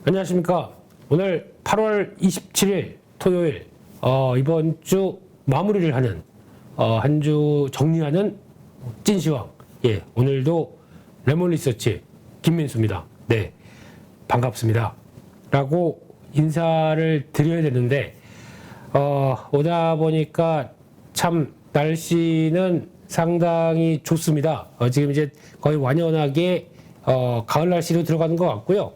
안녕하십니까. 오늘 8월 27일 토요일 이번 주 마무리를 하는 한 주 정리하는 찐시황. 예, 오늘도 레몬리서치 김민수입니다. 네, 반갑습니다. 라고 인사를 드려야 되는데 오다 보니까 참 날씨는 상당히 좋습니다. 지금 이제 거의 완연하게 가을 날씨로 들어가는 것 같고요.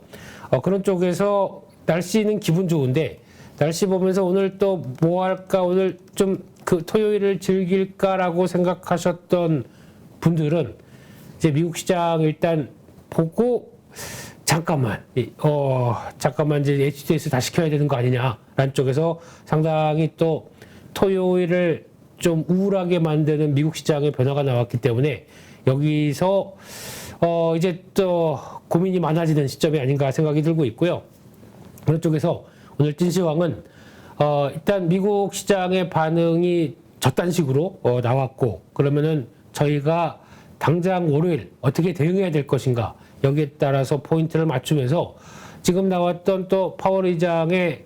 그런 쪽에서 날씨는 기분 좋은데 날씨 보면서 오늘 또 뭐 할까, 오늘 좀 그 토요일을 즐길까라고 생각하셨던 분들은 이제 미국 시장 일단 보고 잠깐만 이제 HTS 다시 켜야 되는 거 아니냐라는 쪽에서 상당히 또 토요일을 좀 우울하게 만드는 미국 시장의 변화가 나왔기 때문에 여기서 이제 또 고민이 많아지는 시점이 아닌가 생각이 들고 있고요. 그런 쪽에서 오늘 찐시황은 일단 미국 시장의 반응이 저딴 식으로 나왔고, 그러면은 저희가 당장 월요일 어떻게 대응해야 될 것인가, 여기에 따라서 포인트를 맞추면서 지금 나왔던 또 파월 의장의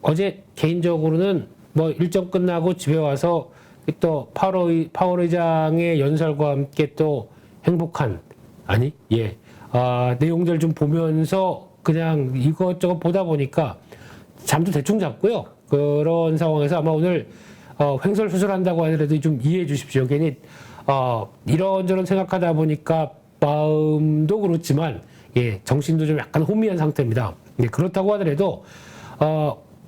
어제 개인적으로는 뭐 일정 끝나고 집에 와서 또 파월 의장의 연설과 함께 또 행복한 내용들 좀 보면서 그냥 이것저것 보다 보니까 잠도 대충 잤고요. 그런 상황에서 아마 오늘 횡설수설한다고 하더라도 좀 이해해 주십시오. 괜히 이런저런 생각하다 보니까 마음도 그렇지만 정신도 좀 약간 혼미한 상태입니다. 그렇다고 하더라도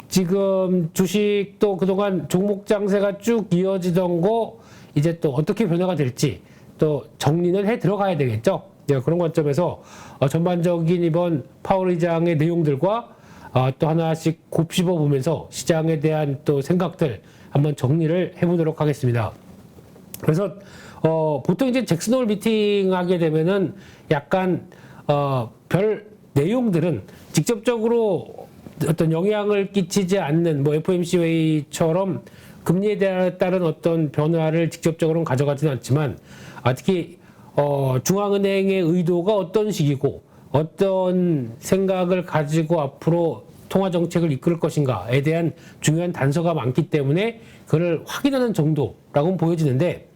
지금 주식도 그동안 종목 장세가 쭉 이어지던 거 이제 또 어떻게 변화가 될지 또 정리는 해 들어가야 되겠죠. 그런 관점에서 전반적인 이번 파월 의장의 내용들과 또 하나씩 곱씹어 보면서 시장에 대한 또 생각들 한번 정리를 해보도록 하겠습니다. 그래서 보통 이제 잭슨홀 미팅 하게 되면은 약간 별 내용들은 직접적으로 어떤 영향을 끼치지 않는 뭐 FOMC 회의처럼 금리에 따른 어떤 변화를 직접적으로는 가져가지는 않지만 특히 중앙은행의 의도가 어떤 식이고 어떤 생각을 가지고 앞으로 통화정책을 이끌 것인가에 대한 중요한 단서가 많기 때문에 그걸 확인하는 정도라고는 보여지는데,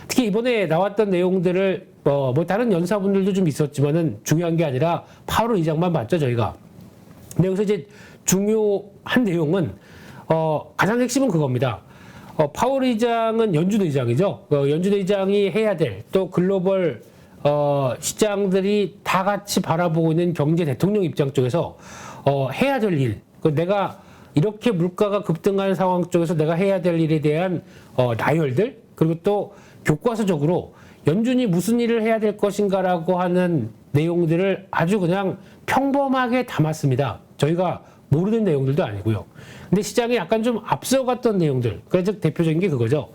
특히 이번에 나왔던 내용들을 뭐 다른 연사분들도 좀 있었지만은 중요한 게 아니라 파월 의장만 봤죠, 저희가. 근데 여기서 이제 중요한 내용은 가장 핵심은 그겁니다. 파월 의장은 연준 의장이죠. 연준 의장이 해야 될 또 글로벌 시장들이 다 같이 바라보고 있는 경제 대통령 입장 쪽에서 해야 될 일, 내가 이렇게 물가가 급등한 상황 쪽에서 내가 해야 될 일에 대한 나열들, 그리고 또 교과서적으로 연준이 무슨 일을 해야 될 것인가라고 하는 내용들을 아주 그냥 평범하게 담았습니다. 저희가 모르는 내용들도 아니고요. 근데 시장이 약간 좀 앞서갔던 내용들, 그래서 대표적인 게 그거죠.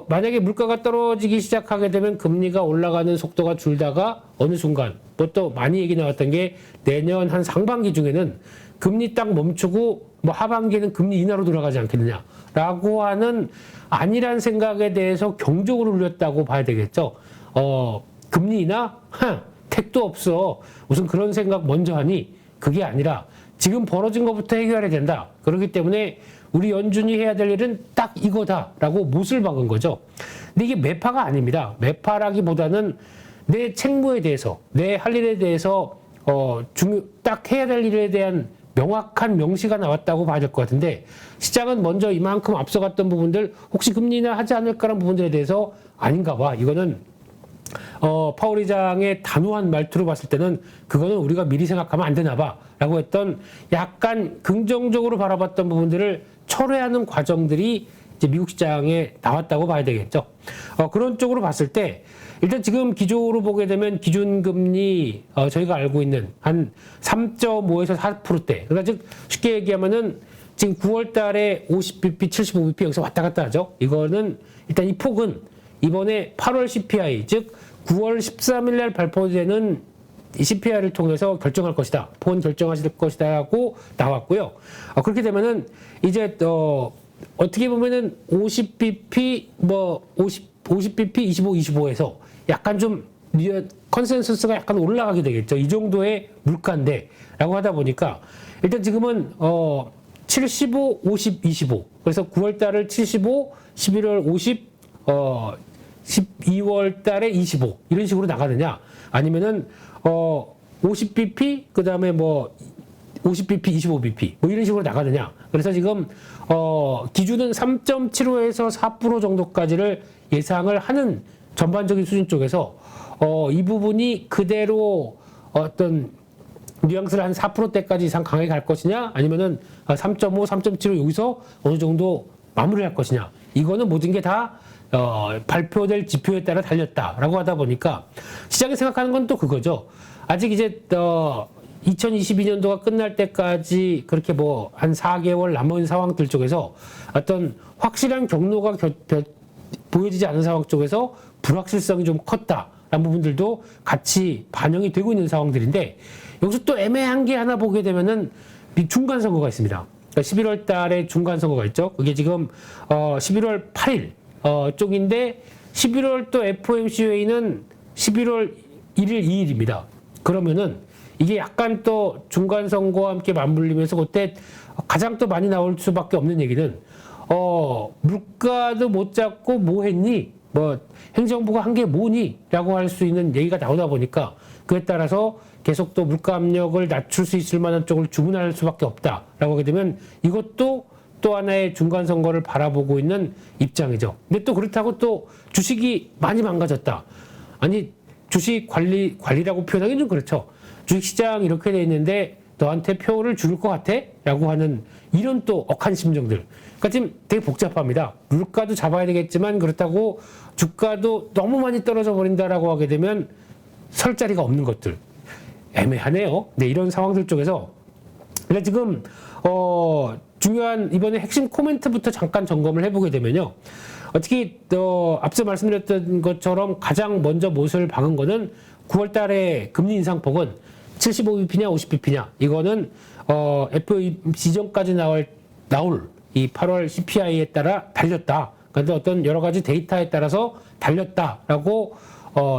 만약에 물가가 떨어지기 시작하게 되면 금리가 올라가는 속도가 줄다가 어느 순간, 뭐 또 많이 얘기 나왔던 게 내년 한 상반기 중에는 금리 딱 멈추고 뭐 하반기에는 금리 인하로 돌아가지 않겠느냐라고 하는 아니란 생각에 대해서 경적으로 울렸다고 봐야 되겠죠. 금리 인하? 택도 없어. 무슨 그런 생각 먼저 하니? 그게 아니라 지금 벌어진 것부터 해결해야 된다. 그렇기 때문에 우리 연준이 해야 될 일은 딱 이거다라고 못을 박은 거죠. 근데 이게 매파가 아닙니다. 매파라기보다는 내 책무에 대해서, 내 할 일에 대해서 딱 해야 될 일에 대한 명확한 명시가 나왔다고 봐야 될 것 같은데, 시장은 먼저 이만큼 앞서갔던 부분들 혹시 금리 인하 하지 않을까라는 부분들에 대해서 아닌가 봐. 이거는 파월 의장의 단호한 말투로 봤을 때는 그거는 우리가 미리 생각하면 안 되나 봐 라고 했던 약간 긍정적으로 바라봤던 부분들을 철회하는 과정들이 이제 미국 시장에 나왔다고 봐야 되겠죠. 그런 쪽으로 봤을 때 일단 지금 기조로 보게 되면 기준금리 저희가 알고 있는 한 3.5에서 4%대, 그러니까 즉 쉽게 얘기하면은 지금 9월 달에 50bp, 75bp 여기서 왔다 갔다 하죠. 이거는 일단 이 폭은 이번에 8월 CPI, 즉 9월 13일 날 발표되는 이 CPI를 통해서 결정할 것이다. 본 결정하실 것이다 하고 나왔고요. 그렇게 되면은 이제 어떻게 보면은 50bp, 50bp, 25, 25에서 약간 좀 컨센서스가 약간 올라가게 되겠죠. 이 정도의 물가인데라고 하다 보니까 일단 지금은 75, 50, 25. 그래서 9월 달을 75, 11월 50, 12월 달에 25 이런 식으로 나가느냐 아니면은 50bp 그다음에 뭐 50bp, 25bp 뭐 이런 식으로 나가느냐. 그래서 지금 기준은 3.75에서 4% 정도까지를 예상을 하는 전반적인 수준 쪽에서 이 부분이 그대로 어떤 뉘앙스를 한 4%대까지 이상 강하게 갈 것이냐 아니면은 3.5, 3.75 여기서 어느 정도 마무리할 것이냐. 이거는 모든 게 다 발표될 지표에 따라 달렸다라고 하다 보니까 시장이 생각하는 건 또 그거죠. 아직 이제 2022년도가 끝날 때까지 그렇게 뭐 한 4개월 남은 상황들 쪽에서 어떤 확실한 경로가 보여지지 않은 상황 쪽에서 불확실성이 좀 컸다라는 부분들도 같이 반영이 되고 있는 상황들인데 여기서 또 애매한 게 하나 보게 되면은 중간 선거가 있습니다. 그러니까 11월 달에 중간 선거가 있죠. 그게 지금 11월 8일 쪽인데 11월 또 FOMC 회의는 11월 1일, 2일입니다. 그러면은 이게 약간 또 중간 선거와 함께 맞물리면서 그때 가장 또 많이 나올 수밖에 없는 얘기는 물가도 못 잡고 뭐 했니? 뭐 행정부가 한 게 뭐니? 라고 할 수 있는 얘기가 나오다 보니까 그에 따라서 계속 또 물가 압력을 낮출 수 있을 만한 쪽을 주문할 수밖에 없다라고 하게 되면 이것도 또 하나의 중간 선거를 바라보고 있는 입장이죠. 근데 또 그렇다고 또 주식이 많이 망가졌다. 아니 주식 관리라고 표현하기는 좀 그렇죠. 주식시장 이렇게 돼 있는데 너한테 표를 줄 것 같아? 라고 하는 이런 또 억한 심정들. 그러니까 지금 되게 복잡합니다. 물가도 잡아야 되겠지만 그렇다고 주가도 너무 많이 떨어져 버린다라고 하게 되면 설 자리가 없는 것들. 애매하네요. 네, 이런 상황들 쪽에서. 그러니까 지금, 중요한 이번에 핵심 코멘트부터 잠깐 점검을 해보게 되면요. 특히, 앞서 말씀드렸던 것처럼 가장 먼저 못을 박은 거는 9월 달에 금리 인상폭은 75bp냐 50bp냐 이거는 FOMC 전까지 나올 이 8월 CPI에 따라 달렸다. 그런데 어떤 여러 가지 데이터에 따라서 달렸다라고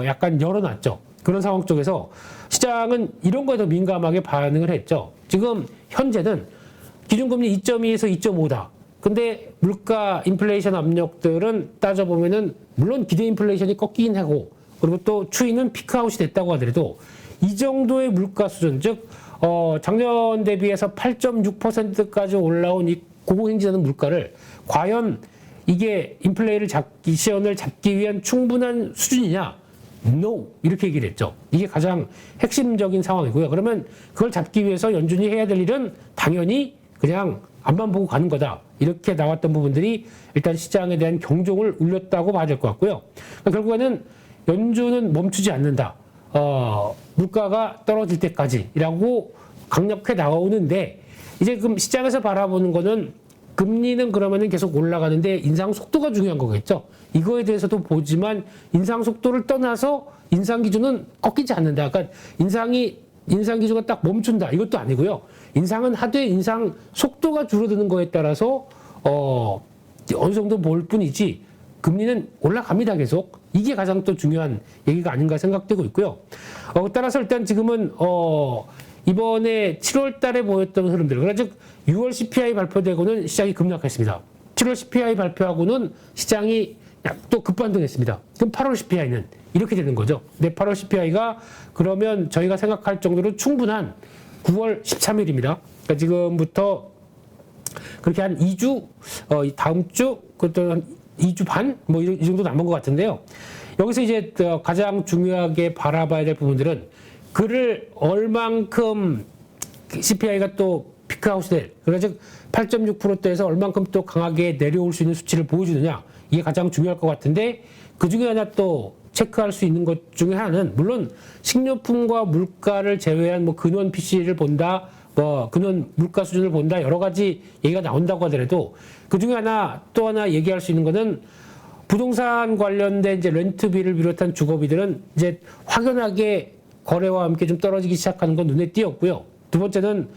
약간 열어놨죠. 그런 상황 쪽에서 시장은 이런 거에 더 민감하게 반응을 했죠. 지금 현재는 기준금리 2.2에서 2.5다. 근데 물가 인플레이션 압력들은 따져보면은 물론 기대 인플레이션이 꺾이긴 하고 그리고 또 추이는 피크아웃이 됐다고 하더라도 이 정도의 물가 수준, 즉 작년 대비해서 8.6%까지 올라온 이 고공행진하는 물가를 과연 이게 인플레이션을 잡기 위한 충분한 수준이냐? No! 이렇게 얘기를 했죠. 이게 가장 핵심적인 상황이고요. 그러면 그걸 잡기 위해서 연준이 해야 될 일은 당연히 그냥 앞만 보고 가는 거다. 이렇게 나왔던 부분들이 일단 시장에 대한 경종을 울렸다고 봐야 될 것 같고요. 그러니까 결국에는 연준은 멈추지 않는다. 물가가 떨어질 때까지라고 강력하게 나오는데 이제 그럼 시장에서 바라보는 거는 금리는 그러면은 계속 올라가는데 인상 속도가 중요한 거겠죠. 이거에 대해서도 보지만 인상 속도를 떠나서 인상 기준은 꺾이지 않는다. 그러니까 인상 기준가 딱 멈춘다. 이것도 아니고요. 인상은 하되 인상 속도가 줄어드는 거에 따라서 어느 정도 볼 뿐이지 금리는 올라갑니다. 계속. 이게 가장 또 중요한 얘기가 아닌가 생각되고 있고요. 따라서 일단 지금은 이번에 7월 달에 보였던 흐름들. 그러나 즉 6월 CPI 발표되고는 시장이 급락했습니다. 7월 CPI 발표하고는 시장이 또 급반등했습니다. 그럼 8월 CPI는 이렇게 되는 거죠. 근데 8월 CPI가 그러면 저희가 생각할 정도로 충분한 9월 13일입니다. 그러니까 지금부터 그렇게 한 2주, 다음 주, 그것도 한 2주 반? 뭐 이 정도 남은 것 같은데요. 여기서 이제 가장 중요하게 바라봐야 될 부분들은 그를 얼만큼 CPI가 또 피크아웃이 될, 그러니까 즉 8.6%대에서 얼만큼 또 강하게 내려올 수 있는 수치를 보여주느냐, 이게 가장 중요할 것 같은데 그 중에 하나 또 체크할 수 있는 것 중에 하나는 물론 식료품과 물가를 제외한 뭐 근원 PC를 본다, 뭐 근원 물가 수준을 본다 여러 가지 얘기가 나온다고 하더라도 그 중에 또 하나 얘기할 수 있는 거는 부동산 관련된 이제 렌트비를 비롯한 주거비들은 이제 확연하게 거래와 함께 좀 떨어지기 시작하는 건 눈에 띄었고요. 두 번째는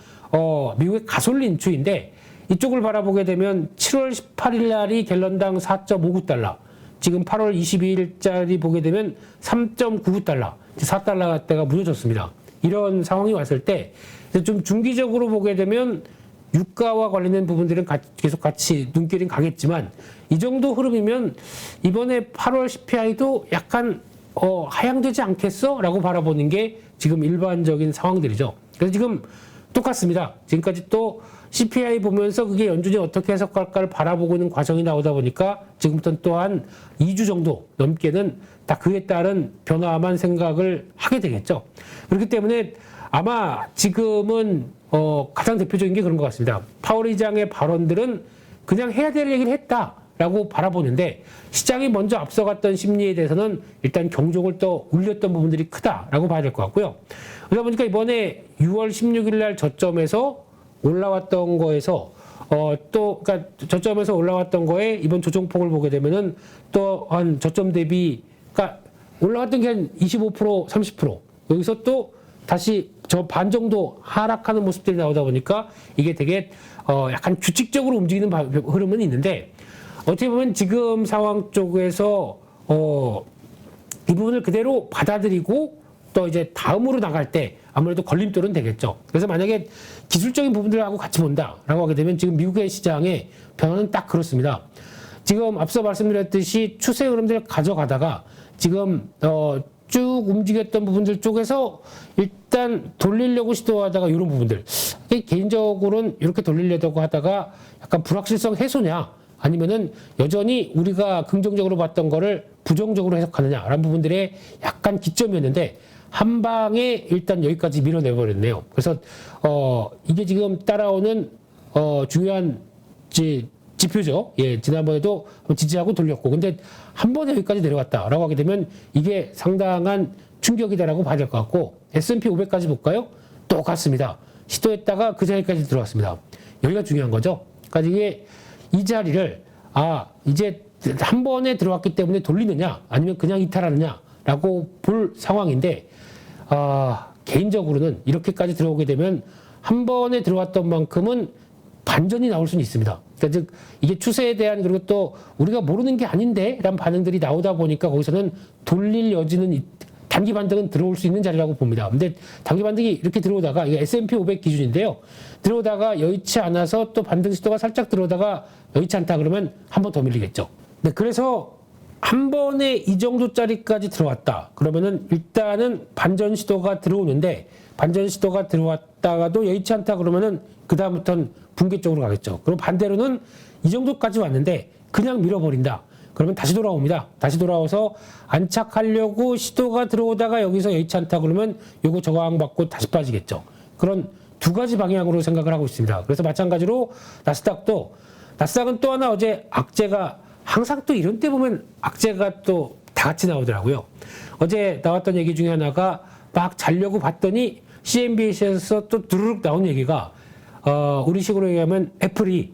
미국의 가솔린 추인데 이쪽을 바라보게 되면 7월 18일 날이 갤런당 4.59달러. 지금 8월 22일짜리 보게 되면 3.99달러, 4달러대가 무너졌습니다. 이런 상황이 왔을 때 좀 중기적으로 보게 되면 유가와 관련된 부분들은 계속 같이 눈길은 가겠지만 이 정도 흐름이면 이번에 8월 CPI도 약간 하향되지 않겠어? 라고 바라보는 게 지금 일반적인 상황들이죠. 그래서 지금 똑같습니다. 지금까지 또 CPI 보면서 그게 연준이 어떻게 해석할까를 바라보고 있는 과정이 나오다 보니까 지금부터는 또한 2주 정도 넘게는 다 그에 따른 변화만 생각을 하게 되겠죠. 그렇기 때문에 아마 지금은 가장 대표적인 게 그런 것 같습니다. 파월 의장의 발언들은 그냥 해야 될 얘기를 했다라고 바라보는데 시장이 먼저 앞서갔던 심리에 대해서는 일단 경종을 또 울렸던 부분들이 크다라고 봐야 될 것 같고요. 그러다 보니까 이번에 6월 16일 날 저점에서 올라왔던 거에서 그러니까 저점에서 올라왔던 거에 이번 조정폭을 보게 되면은 또 한 저점 대비 그러니까 올라왔던 게 한 25%, 30% 여기서 또 다시 저 반 정도 하락하는 모습들이 나오다 보니까 이게 되게 약간 규칙적으로 움직이는 흐름은 있는데 어떻게 보면 지금 상황 쪽에서 이 부분을 그대로 받아들이고 또 이제 다음으로 나갈 때 아무래도 걸림돌은 되겠죠. 그래서 만약에 기술적인 부분들하고 같이 본다라고 하게 되면 지금 미국의 시장의 변화는 딱 그렇습니다. 지금 앞서 말씀드렸듯이 추세 흐름들을 가져가다가 지금 쭉 움직였던 부분들 쪽에서 일단 돌리려고 시도하다가 이런 부분들 개인적으로는 이렇게 돌리려고 하다가 약간 불확실성 해소냐 아니면은 여전히 우리가 긍정적으로 봤던 거를 부정적으로 해석하느냐라는 부분들의 약간 기점이었는데 한 방에 일단 여기까지 밀어내버렸네요. 그래서 이게 지금 따라오는 중요한 지표죠. 예, 지난번에도 지지하고 돌렸고, 근데 한 번에 여기까지 내려왔다라고 하게 되면 이게 상당한 충격이다라고 봐야 될 것 같고, S&P 500까지 볼까요? 똑같습니다. 시도했다가 그 자리까지 들어왔습니다. 여기가 중요한 거죠. 그러니까 이게 이 자리를 이제 한 번에 들어왔기 때문에 돌리느냐, 아니면 그냥 이탈하느냐라고 볼 상황인데, 개인적으로는 이렇게까지 들어오게 되면 한 번에 들어왔던 만큼은 반전이 나올 수는 있습니다. 그러니까 즉 이게 추세에 대한 그리고 또 우리가 모르는 게 아닌데 라는 반응들이 나오다 보니까 거기서는 돌릴 여지는 단기 반등은 들어올 수 있는 자리라고 봅니다. 근데 단기 반등이 이렇게 들어오다가 이게 S&P 500 기준인데요. 들어오다가 여의치 않아서 또 반등 시도가 살짝 들어오다가 여의치 않다 그러면 한 번 더 밀리겠죠. 네, 그래서 한 번에 이 정도짜리까지 들어왔다. 그러면은 일단은 반전 시도가 들어오는데 반전 시도가 들어왔다가도 여의치 않다 그러면은 그다음부터는 붕괴 쪽으로 가겠죠. 그럼 반대로는 이 정도까지 왔는데 그냥 밀어버린다. 그러면 다시 돌아옵니다. 다시 돌아와서 안착하려고 시도가 들어오다가 여기서 여의치 않다 그러면 요거 저항받고 다시 빠지겠죠. 그런 두 가지 방향으로 생각을 하고 있습니다. 그래서 마찬가지로 나스닥은 또 하나 어제 악재가 항상 또 이런 때 보면 악재가 또 다 같이 나오더라고요. 어제 나왔던 얘기 중에 하나가 막 자려고 봤더니 CNBC에서 또 두루룩 나온 얘기가 우리식으로 얘기하면 애플이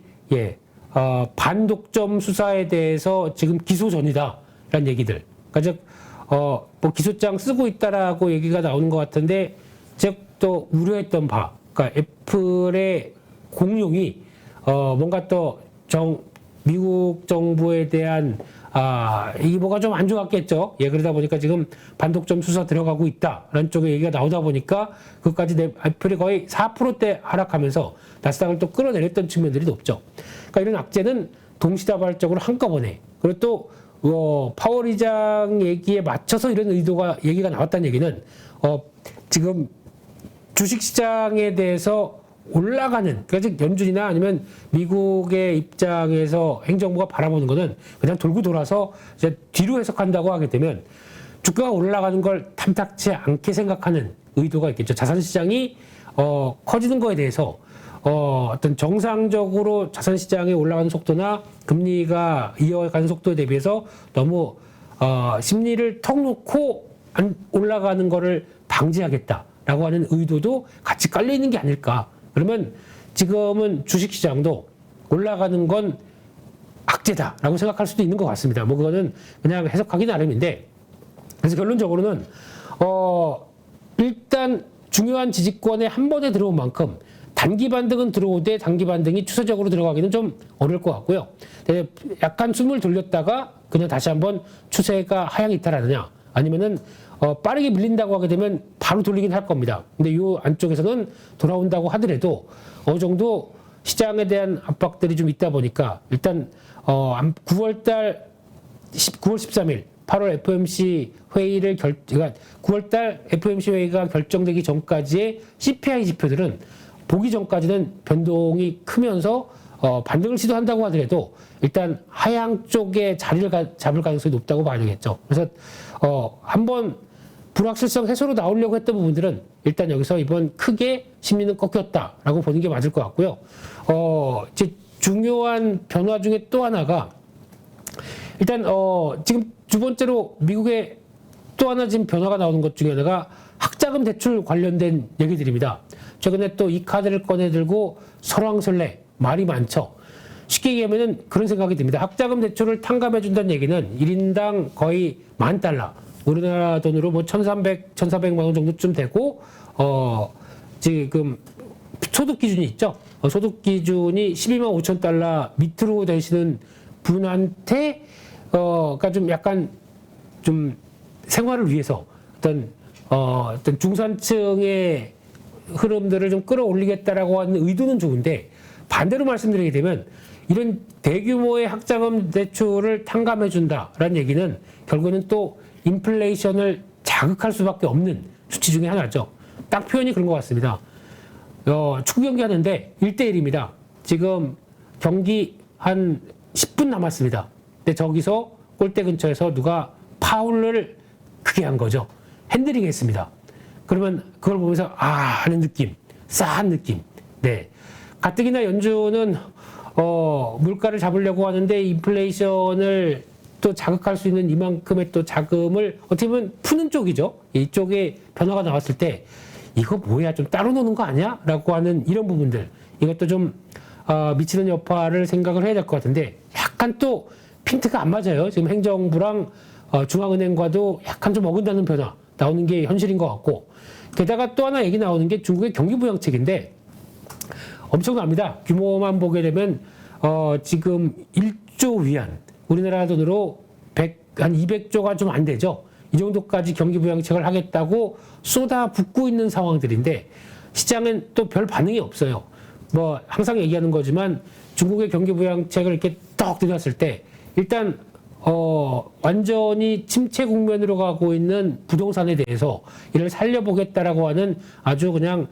반독점 수사에 대해서 지금 기소 전이다라는 얘기들. 그러니까 즉 뭐 기소장 쓰고 있다라고 얘기가 나오는 것 같은데 즉 또 우려했던 바, 그러니까 애플의 공룡이 뭔가 또 미국 정부에 대한 이게 뭐가 좀 안 좋았겠죠. 예, 그러다 보니까 지금 반독점 수사 들어가고 있다라는 쪽에 얘기가 나오다 보니까 그것까지 애플이 거의 4%대 하락하면서 나스닥을 또 끌어내렸던 측면들이 높죠. 그러니까 이런 악재는 동시다발적으로 한꺼번에 그리고 또 파월 의장 얘기에 맞춰서 이런 얘기가 나왔다는 얘기는 지금 주식시장에 대해서 올라가는, 그러니까 즉 연준이나 아니면 미국의 입장에서 행정부가 바라보는 거는 그냥 돌고 돌아서 이제 뒤로 해석한다고 하게 되면 주가가 올라가는 걸 탐탁치 않게 생각하는 의도가 있겠죠. 자산시장이 커지는 거에 대해서 어떤 정상적으로 자산시장에 올라가는 속도나 금리가 이어가는 속도에 대비해서 너무 심리를 턱 놓고 올라가는 거를 방지하겠다라고 하는 의도도 같이 깔려 있는 게 아닐까. 그러면 지금은 주식시장도 올라가는 건 악재다라고 생각할 수도 있는 것 같습니다. 뭐 그거는 그냥 해석하기 나름인데, 그래서 결론적으로는 일단 중요한 지지권에 한 번에 들어온 만큼 단기 반등은 들어오되 단기 반등이 추세적으로 들어가기는 좀 어려울 것 같고요. 약간 숨을 돌렸다가 그냥 다시 한번 추세가 하향 이탈하느냐, 아니면은 빠르게 밀린다고 하게 되면 바로 돌리긴 할 겁니다. 근데 이 안쪽에서는 돌아온다고 하더라도 어느 정도 시장에 대한 압박들이 좀 있다 보니까 일단 9월 13일 8월 FOMC 회의를 그러니까 9월 달 FOMC 회의가 결정되기 전까지의 CPI 지표들은 보기 전까지는 변동이 크면서 반등을 시도한다고 하더라도 일단 하향 쪽에 자리를 잡을 가능성이 높다고 봐야 되겠죠. 그래서 한번 불확실성 해소로 나오려고 했던 부분들은 일단 여기서 이번 크게 심리는 꺾였다라고 보는 게 맞을 것 같고요. 이제 중요한 변화 중에 또 하나가 일단 지금 두 번째로 미국의 또 하나 지금 변화가 나오는 것 중에 하나가 학자금 대출 관련된 얘기들입니다. 최근에 또 이 카드를 꺼내들고 설왕설래 말이 많죠. 쉽게 얘기하면은 그런 생각이 듭니다. 학자금 대출을 탕감해 준다는 얘기는 1인당 거의 $10,000, 우리나라 돈으로 뭐 1,400만 원 정도쯤 되고 지금 소득 기준이 있죠. 소득 기준이 $125,000 밑으로 되시는 분한테 그러니까 좀 약간 좀 생활을 위해서 어떤 중산층의 흐름들을 좀 끌어올리겠다라고 하는 의도는 좋은데, 반대로 말씀드리게 되면 이런 대규모의 학자금 대출을 탕감해 준다라는 얘기는 결국에는 또 인플레이션을 자극할 수밖에 없는 수치 중에 하나죠. 딱 표현이 그런 것 같습니다. 축구 경기 하는데 1대1입니다. 지금 경기 한 10분 남았습니다. 근데 저기서 골대 근처에서 누가 파울을 크게 한 거죠. 핸들링 했습니다. 그러면 그걸 보면서 하는 느낌, 싸한 느낌. 네. 가뜩이나 연준은 물가를 잡으려고 하는데 인플레이션을 또 자극할 수 있는 이만큼의 또 자금을 어떻게 보면 푸는 쪽이죠. 이쪽에 변화가 나왔을 때 이거 뭐야, 좀 따로 노는 거 아니야? 라고 하는 이런 부분들, 이것도 좀 미치는 여파를 생각을 해야 될 것 같은데, 약간 또 핀트가 안 맞아요. 지금 행정부랑 중앙은행과도 약간 좀 어긋나는 변화 나오는 게 현실인 것 같고, 게다가 또 하나 얘기 나오는 게 중국의 경기부양책인데 엄청납니다. 규모만 보게 되면 지금 1조 위안, 우리나라 돈으로 한 200조가 좀 안 되죠. 이 정도까지 경기부양책을 하겠다고 쏟아붓고 있는 상황들인데 시장은 또 별 반응이 없어요. 뭐 항상 얘기하는 거지만 중국의 경기부양책을 이렇게 떡 들였을 때 일단 완전히 침체 국면으로 가고 있는 부동산에 대해서 이를 살려보겠다라고 하는 아주 그냥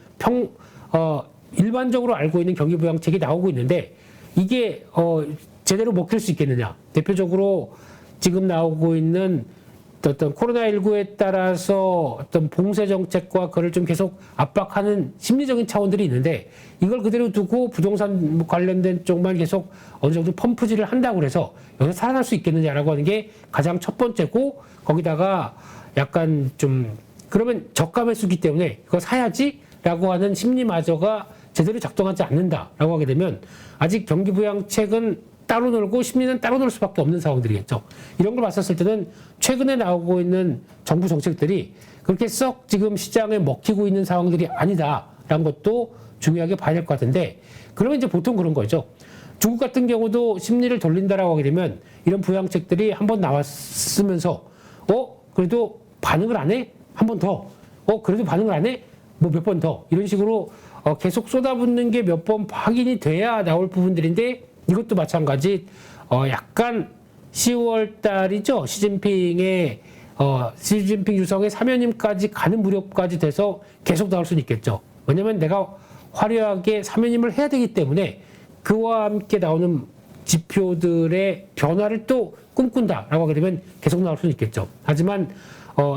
일반적으로 알고 있는 경기부양책이 나오고 있는데, 이게 제대로 먹힐 수 있겠느냐. 대표적으로 지금 나오고 있는 어떤 코로나19에 따라서 어떤 봉쇄 정책과 그걸 좀 계속 압박하는 심리적인 차원들이 있는데, 이걸 그대로 두고 부동산 관련된 쪽만 계속 어느 정도 펌프질을 한다고 해서 여기서 살아날 수 있겠느냐라고 하는 게 가장 첫 번째고, 거기다가 약간 좀 그러면 저가 매수기 때문에 이거 사야지라고 하는 심리마저가 제대로 작동하지 않는다라고 하게 되면 아직 경기부양책은 따로 놀고 심리는 따로 놀 수밖에 없는 상황들이겠죠. 이런 걸 봤었을 때는 최근에 나오고 있는 정부 정책들이 그렇게 썩 지금 시장에 먹히고 있는 상황들이 아니다라는 것도 중요하게 봐야 될 것 같은데, 그러면 이제 보통 그런 거죠. 중국 같은 경우도 심리를 돌린다라고 하게 되면 이런 부양책들이 한번 나왔으면서 그래도 반응을 안 해? 한 번 더. 그래도 반응을 안 해? 뭐 몇 번 더. 이런 식으로 계속 쏟아붓는 게 몇 번 확인이 돼야 나올 부분들인데, 이것도 마찬가지 약간 10월 달이죠. 시진핑 주석의 사면임까지 가는 무렵까지 돼서 계속 나올 수는 있겠죠. 왜냐면 내가 화려하게 사면임을 해야 되기 때문에 그와 함께 나오는 지표들의 변화를 또 꿈꾼다라고 하게 되면 계속 나올 수는 있겠죠. 하지만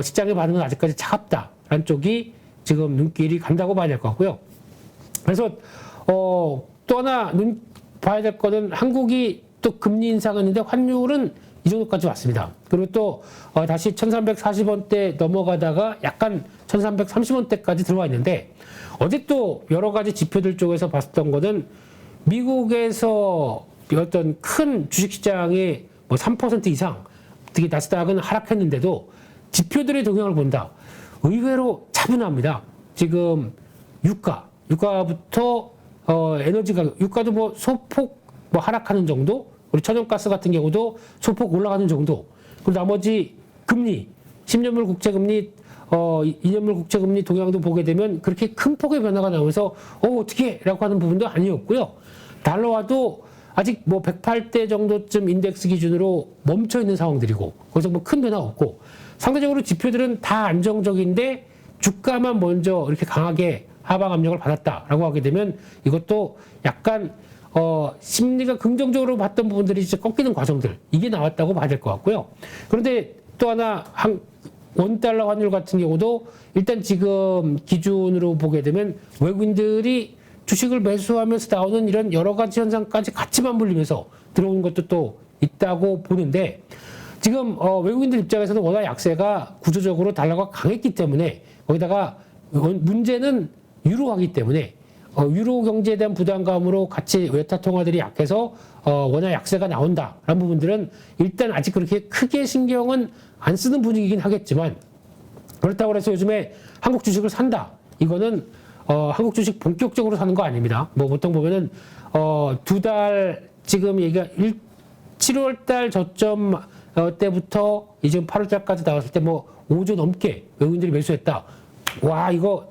시장의 반응은 아직까지 차갑다라는 쪽이 지금 눈길이 간다고 봐야 될 것 같고요. 그래서 또 하나 봐야 될 거는 한국이 또 금리 인상했는데 환율은 이 정도까지 왔습니다. 그리고 또 다시 1,340원대 넘어가다가 약간 1,330원대까지 들어와 있는데, 어제 또 여러 가지 지표들 쪽에서 봤던 거는 미국에서 어떤 큰 주식시장의 뭐 3% 이상, 특히 나스닥은 하락했는데도 지표들의 동향을 본다. 의외로 차분합니다. 지금 유가부터 에너지가 유가도 뭐 소폭 뭐 하락하는 정도, 우리 천연가스 같은 경우도 소폭 올라가는 정도. 그리고 나머지 금리, 10년물 국채금리, 2년물 국채금리 동향도 보게 되면 그렇게 큰 폭의 변화가 나오면서 어떻게 라고 하는 부분도 아니었고요. 달러화도 아직 뭐 108대 정도쯤 인덱스 기준으로 멈춰 있는 상황들이고 거기서 뭐 큰 변화 없고 상대적으로 지표들은 다 안정적인데 주가만 먼저 이렇게 강하게 하방 압력을 받았다라고 하게 되면 이것도 약간 심리가 긍정적으로 봤던 부분들이 이제 꺾이는 과정들 이게 나왔다고 봐야 될 것 같고요. 그런데 또 하나 원달러 환율 같은 경우도 일단 지금 기준으로 보게 되면 외국인들이 주식을 매수하면서 나오는 이런 여러 가지 현상까지 같이 맞물리면서 들어오는 것도 또 있다고 보는데 지금 외국인들 입장에서는 워낙 약세가 구조적으로 달러가 강했기 때문에 거기다가 문제는 유로화기 때문에 유로 경제에 대한 부담감으로 같이 외타 통화들이 약해서 워낙 약세가 나온다라는 부분들은 일단 아직 그렇게 크게 신경은 안 쓰는 분위기긴 하겠지만 그렇다고 해서 요즘에 한국 주식을 산다. 이거는 한국 주식 본격적으로 사는 거 아닙니다. 뭐 보통 보면은 2달 지금 얘기가 7월 달 저점 때부터 이제 8월 달까지 나왔을 때 뭐 5조 넘게 외국인들이 매수했다. 와 이거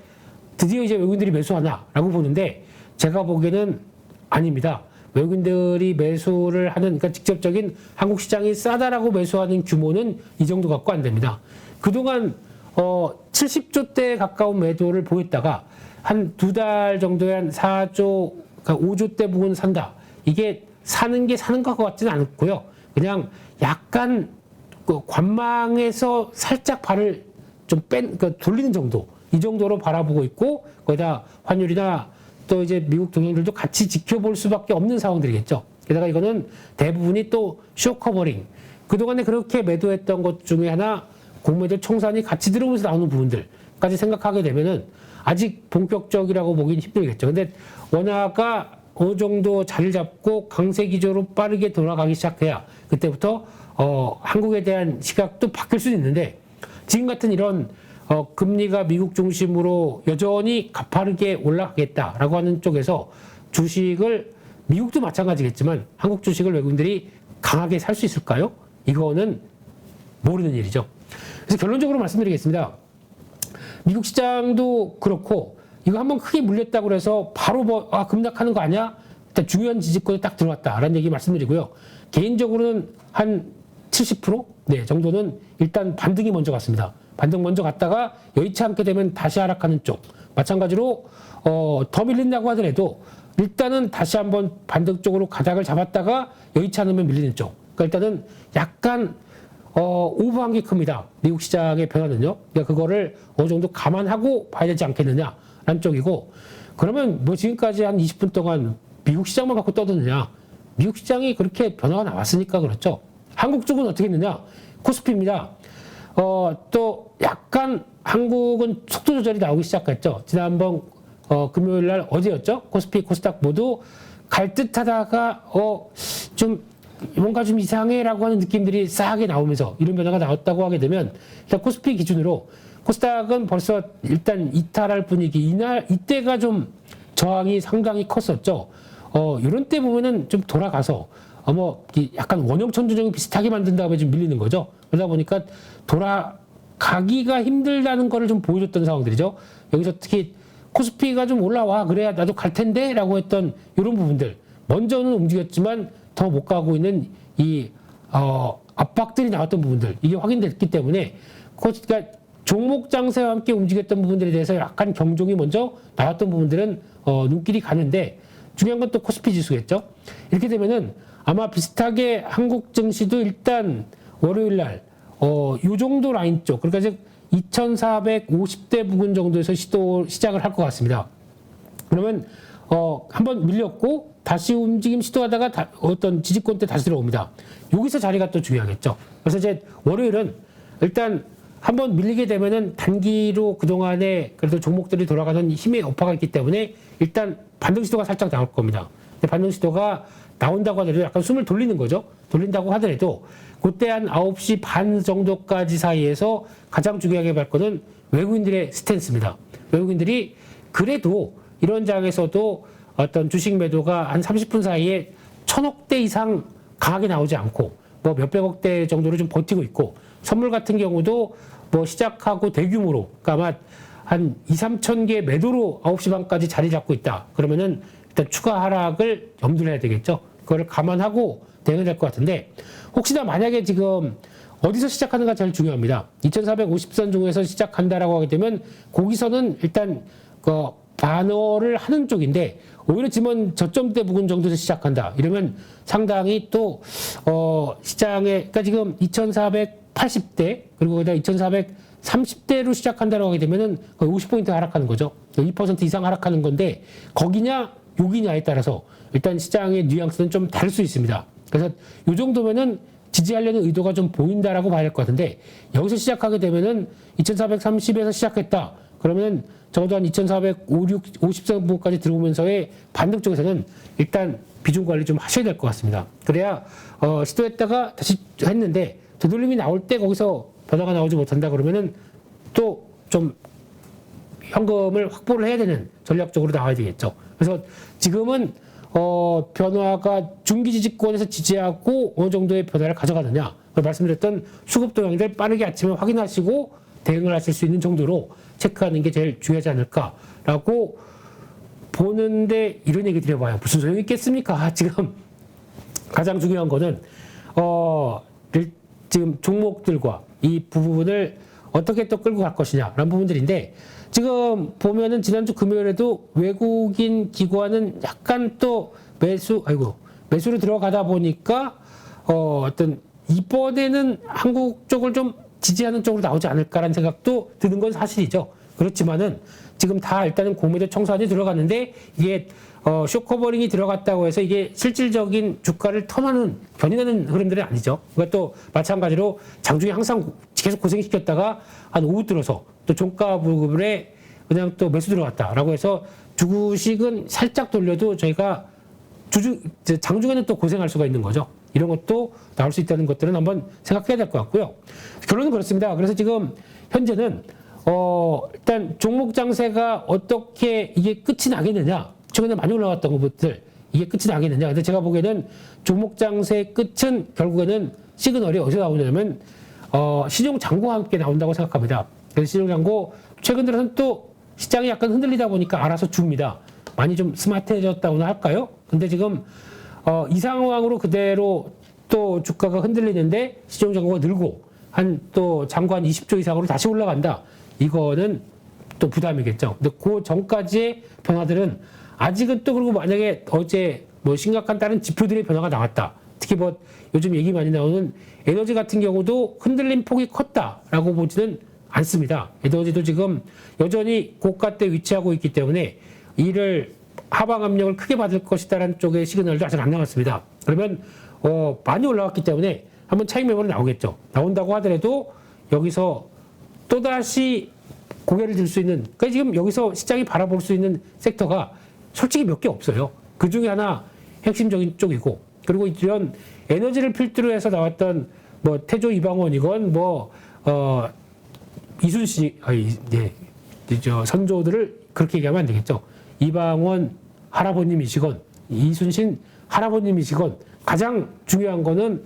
드디어 이제 외국인들이 매수하나라고 보는데 제가 보기에는 아닙니다. 외국인들이 매수를 하는 그러니까 직접적인 한국 시장이 싸다라고 매수하는 규모는 이 정도 갖고 안 됩니다. 그동안 70조대 가까운 매도를 보였다가 한 2달 정도에 한 4조, 그러니까 5조대 부분 산다. 이게 사는 게 사는 것 같지는 않고요. 그냥 약간 그 관망에서 살짝 발을 좀 그러니까 돌리는 정도. 이 정도로 바라보고 있고 거기다 환율이나 또 이제 미국 동향들도 같이 지켜볼 수밖에 없는 상황들이겠죠. 게다가 이거는 대부분이 또 쇼커버링. 그동안에 그렇게 매도했던 것 중에 하나 공매도 청산이 같이 들어오면서 나오는 부분들까지 생각하게 되면은 아직 본격적이라고 보기는 힘들겠죠. 근데 원화가 어느 정도 자리를 잡고 강세 기조로 빠르게 돌아가기 시작해야 그때부터 한국에 대한 시각도 바뀔 수는 있는데 지금 같은 이런 금리가 미국 중심으로 여전히 가파르게 올라가겠다라고 하는 쪽에서 주식을 미국도 마찬가지겠지만 한국 주식을 외국인들이 강하게 살 수 있을까요? 이거는 모르는 일이죠. 그래서 결론적으로 말씀드리겠습니다. 미국 시장도 그렇고 이거 한번 크게 물렸다고 해서 바로 급락하는 거 아니야? 일단 중요한 지지권에 딱 들어왔다라는 얘기 말씀드리고요. 개인적으로는 한 70% 네, 정도는 일단 반등이 먼저 갔습니다. 반등 먼저 갔다가 여의치 않게 되면 다시 하락하는 쪽. 마찬가지로 더 밀린다고 하더라도 일단은 다시 한번 반등 쪽으로 가닥을 잡았다가 여의치 않으면 밀리는 쪽. 그러니까 일단은 약간 오버한 게 큽니다. 미국 시장의 변화는요. 그러니까 그거를 어느 정도 감안하고 봐야 되지 않겠느냐라는 쪽이고 그러면 뭐 지금까지 한 20분 동안 미국 시장만 갖고 떠드느냐. 미국 시장이 그렇게 변화가 나왔으니까 그렇죠. 한국 쪽은 어떻게 했느냐. 코스피입니다. 또 약간 한국은 속도 조절이 나오기 시작했죠. 지난번 금요일 날 어제였죠. 코스피, 코스닥 모두 갈 듯하다가 좀 뭔가 좀 이상해라고 하는 느낌들이 싸하게 나오면서 이런 변화가 나왔다고 하게 되면 일단 코스피 기준으로 코스닥은 벌써 일단 이탈할 분위기 이때가 좀 저항이 상당히 컸었죠. 이런 때 보면은 좀 돌아가서 약간 원형천조정이 비슷하게 만든 다음에 좀 밀리는 거죠. 그러다 보니까 돌아가기가 힘들다는 거를 좀 보여줬던 상황들이죠. 여기서 특히 코스피가 좀 올라와 그래야 나도 갈 텐데 라고 했던 이런 부분들 먼저는 움직였지만 더 못 가고 있는 이 압박들이 나왔던 부분들 이게 확인됐기 때문에 그러니까 종목 장세와 함께 움직였던 부분들에 대해서 약간 경종이 먼저 나왔던 부분들은 눈길이 가는데 중요한 건 또 코스피 지수겠죠. 이렇게 되면은 아마 비슷하게 한국 증시도 일단 월요일 날 요 정도 라인 쪽 그러니까 즉 2450대 부근 정도에서 시작을 할 것 같습니다. 그러면 한번 밀렸고 다시 움직임 시도하다가 어떤 지지권 때 다시 들어옵니다. 여기서 자리가 또 중요하겠죠. 그래서 이제 월요일은 일단 한번 밀리게 되면은 단기로 그동안에 그래도 종목들이 돌아가는 힘의 여파가 있기 때문에 일단 반등 시도가 살짝 나올 겁니다. 근데 반등 시도가 나온다고 하더라도 약간 숨을 돌리는 거죠. 돌린다고 하더라도 그때 한 9시 반 정도까지 사이에서 가장 중요하게 볼 거는 외국인들의 스탠스입니다. 외국인들이 그래도 이런 장에서도 어떤 주식 매도가 한 30분 사이에 1,000억대 이상 강하게 나오지 않고 뭐 몇백억대 정도로 좀 버티고 있고, 선물 같은 경우도 뭐 시작하고 대규모로, 그러니까 아마 한 2, 3천 개 매도로 9시 반까지 자리 잡고 있다. 그러면은 일단 추가 하락을 염두를 해야 되겠죠. 그거를 감안하고 대응해야 될 것 같은데, 혹시나 만약에 지금 어디서 시작하는가 제일 중요합니다. 2450선 중에서 시작한다라고 하게 되면 거기서는 일단 그 반어를 하는 쪽인데, 오히려 지금 저점대 부근 정도에서 시작한다 이러면 상당히 또 시장에, 그러니까 지금 2480대 그리고 거기다 2430대로 시작한다라고 하게 되면은 거의 50포인트 하락하는 거죠. 2% 이상 하락하는 건데, 거기냐 여기냐에 따라서 일단 시장의 뉘앙스는 좀 다를 수 있습니다. 그래서 이 정도면은 지지하려는 의도가 좀 보인다라고 봐야 될 것 같은데, 여기서 시작하게 되면은 2430에서 시작했다. 그러면 적어도 한 2450선부까지 들어오면서의 반등 쪽에서는 일단 비중 관리 좀 하셔야 될 것 같습니다. 그래야 시도했다가 다시 했는데 되돌림이 나올 때 거기서 변화가 나오지 못한다 그러면은 또 좀 현금을 확보를 해야 되는 전략적으로 나와야 되겠죠. 그래서 지금은 변화가 중기 지지권에서 지지하고 어느 정도의 변화를 가져가느냐, 말씀드렸던 수급 동향들 빠르게 아침에 확인하시고 대응을 하실 수 있는 정도로 체크하는 게 제일 중요하지 않을까라고 보는데, 이런 얘기 드려봐요. 무슨 소용이 있겠습니까? 지금 가장 중요한 거는 지금 종목들과 이 부분을 어떻게 또 끌고 갈 것이냐라는 부분들인데, 지금 보면은 지난주 금요일에도 외국인 기관은 약간 또 매수로 들어가다 보니까 어떤 이번에는 한국 쪽을 좀 지지하는 쪽으로 나오지 않을까라는 생각도 드는 건 사실이죠. 그렇지만은 지금 다 일단은 공매도 청산이 들어갔는데, 이게 숏커버링이 들어갔다고 해서 이게 실질적인 주가를 턴하는, 견인하는 흐름들은 아니죠. 그것도 마찬가지로 장중에 항상 계속 고생시켰다가 한 오후 들어서 또 종가 부분에 그냥 또 매수 들어갔다라고 해서 주식은 살짝 돌려도 저희가 장중에는 또 고생할 수가 있는 거죠. 이런 것도 나올 수 있다는 것들은 한번 생각해야 될 것 같고요. 결론은 그렇습니다. 그래서 지금 현재는 일단 종목 장세가 어떻게 이게 끝이 나겠느냐, 최근에 많이 올라왔던 것들 이게 끝이 나겠느냐. 근데 제가 보기에는 종목 장세의 끝은 결국에는 시그널이 어디서 나오냐면 신용 잔고와 함께 나온다고 생각합니다. 그래서 신용 잔고 최근 들어서는 또 시장이 약간 흔들리다 보니까 알아서 줍니다. 많이 좀 스마트해졌다고나 할까요? 근데 지금 이 상황으로 그대로 또 주가가 흔들리는데 시중 잔고가 늘고 한 또 잔고 한 20조 이상으로 다시 올라간다. 이거는 또 부담이겠죠. 근데 그 전까지의 변화들은 아직은 또, 그리고 만약에 어제 뭐 심각한 다른 지표들의 변화가 나왔다. 특히 뭐 요즘 얘기 많이 나오는 에너지 같은 경우도 흔들림 폭이 컸다라고 보지는 않습니다. 에너지도 지금 여전히 고가대 위치하고 있기 때문에 이를 하방 압력을 크게 받을 것이다라는 쪽의 시그널도 아직 안 나왔습니다. 그러면 많이 올라왔기 때문에 한번 차익 매물이 나오겠죠. 나온다고 하더라도 여기서 또다시 고개를 들 수 있는, 그러니까 지금 여기서 시장이 바라볼 수 있는 섹터가 솔직히 몇 개 없어요. 그 중에 하나 핵심적인 쪽이고, 그리고 이런 에너지를 필두로 해서 나왔던 뭐 태조 이방원이건 뭐 이순신, 선조들을 그렇게 얘기하면 안 되겠죠. 이방원 할아버님이시건 이순신 할아버님이시건 가장 중요한 거는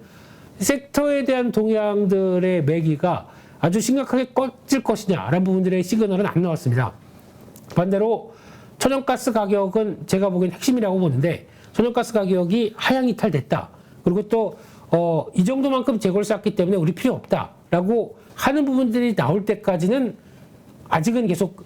섹터에 대한 동향들의 매기가 아주 심각하게 꺼질 것이냐라는 부분들의 시그널은 안 나왔습니다. 반대로 천연가스 가격은 제가 보기엔 핵심이라고 보는데, 천연가스 가격이 하향 이탈됐다. 그리고 또 이 정도만큼 재고를 쌓기 때문에 우리 필요 없다라고 하는 부분들이 나올 때까지는 아직은 계속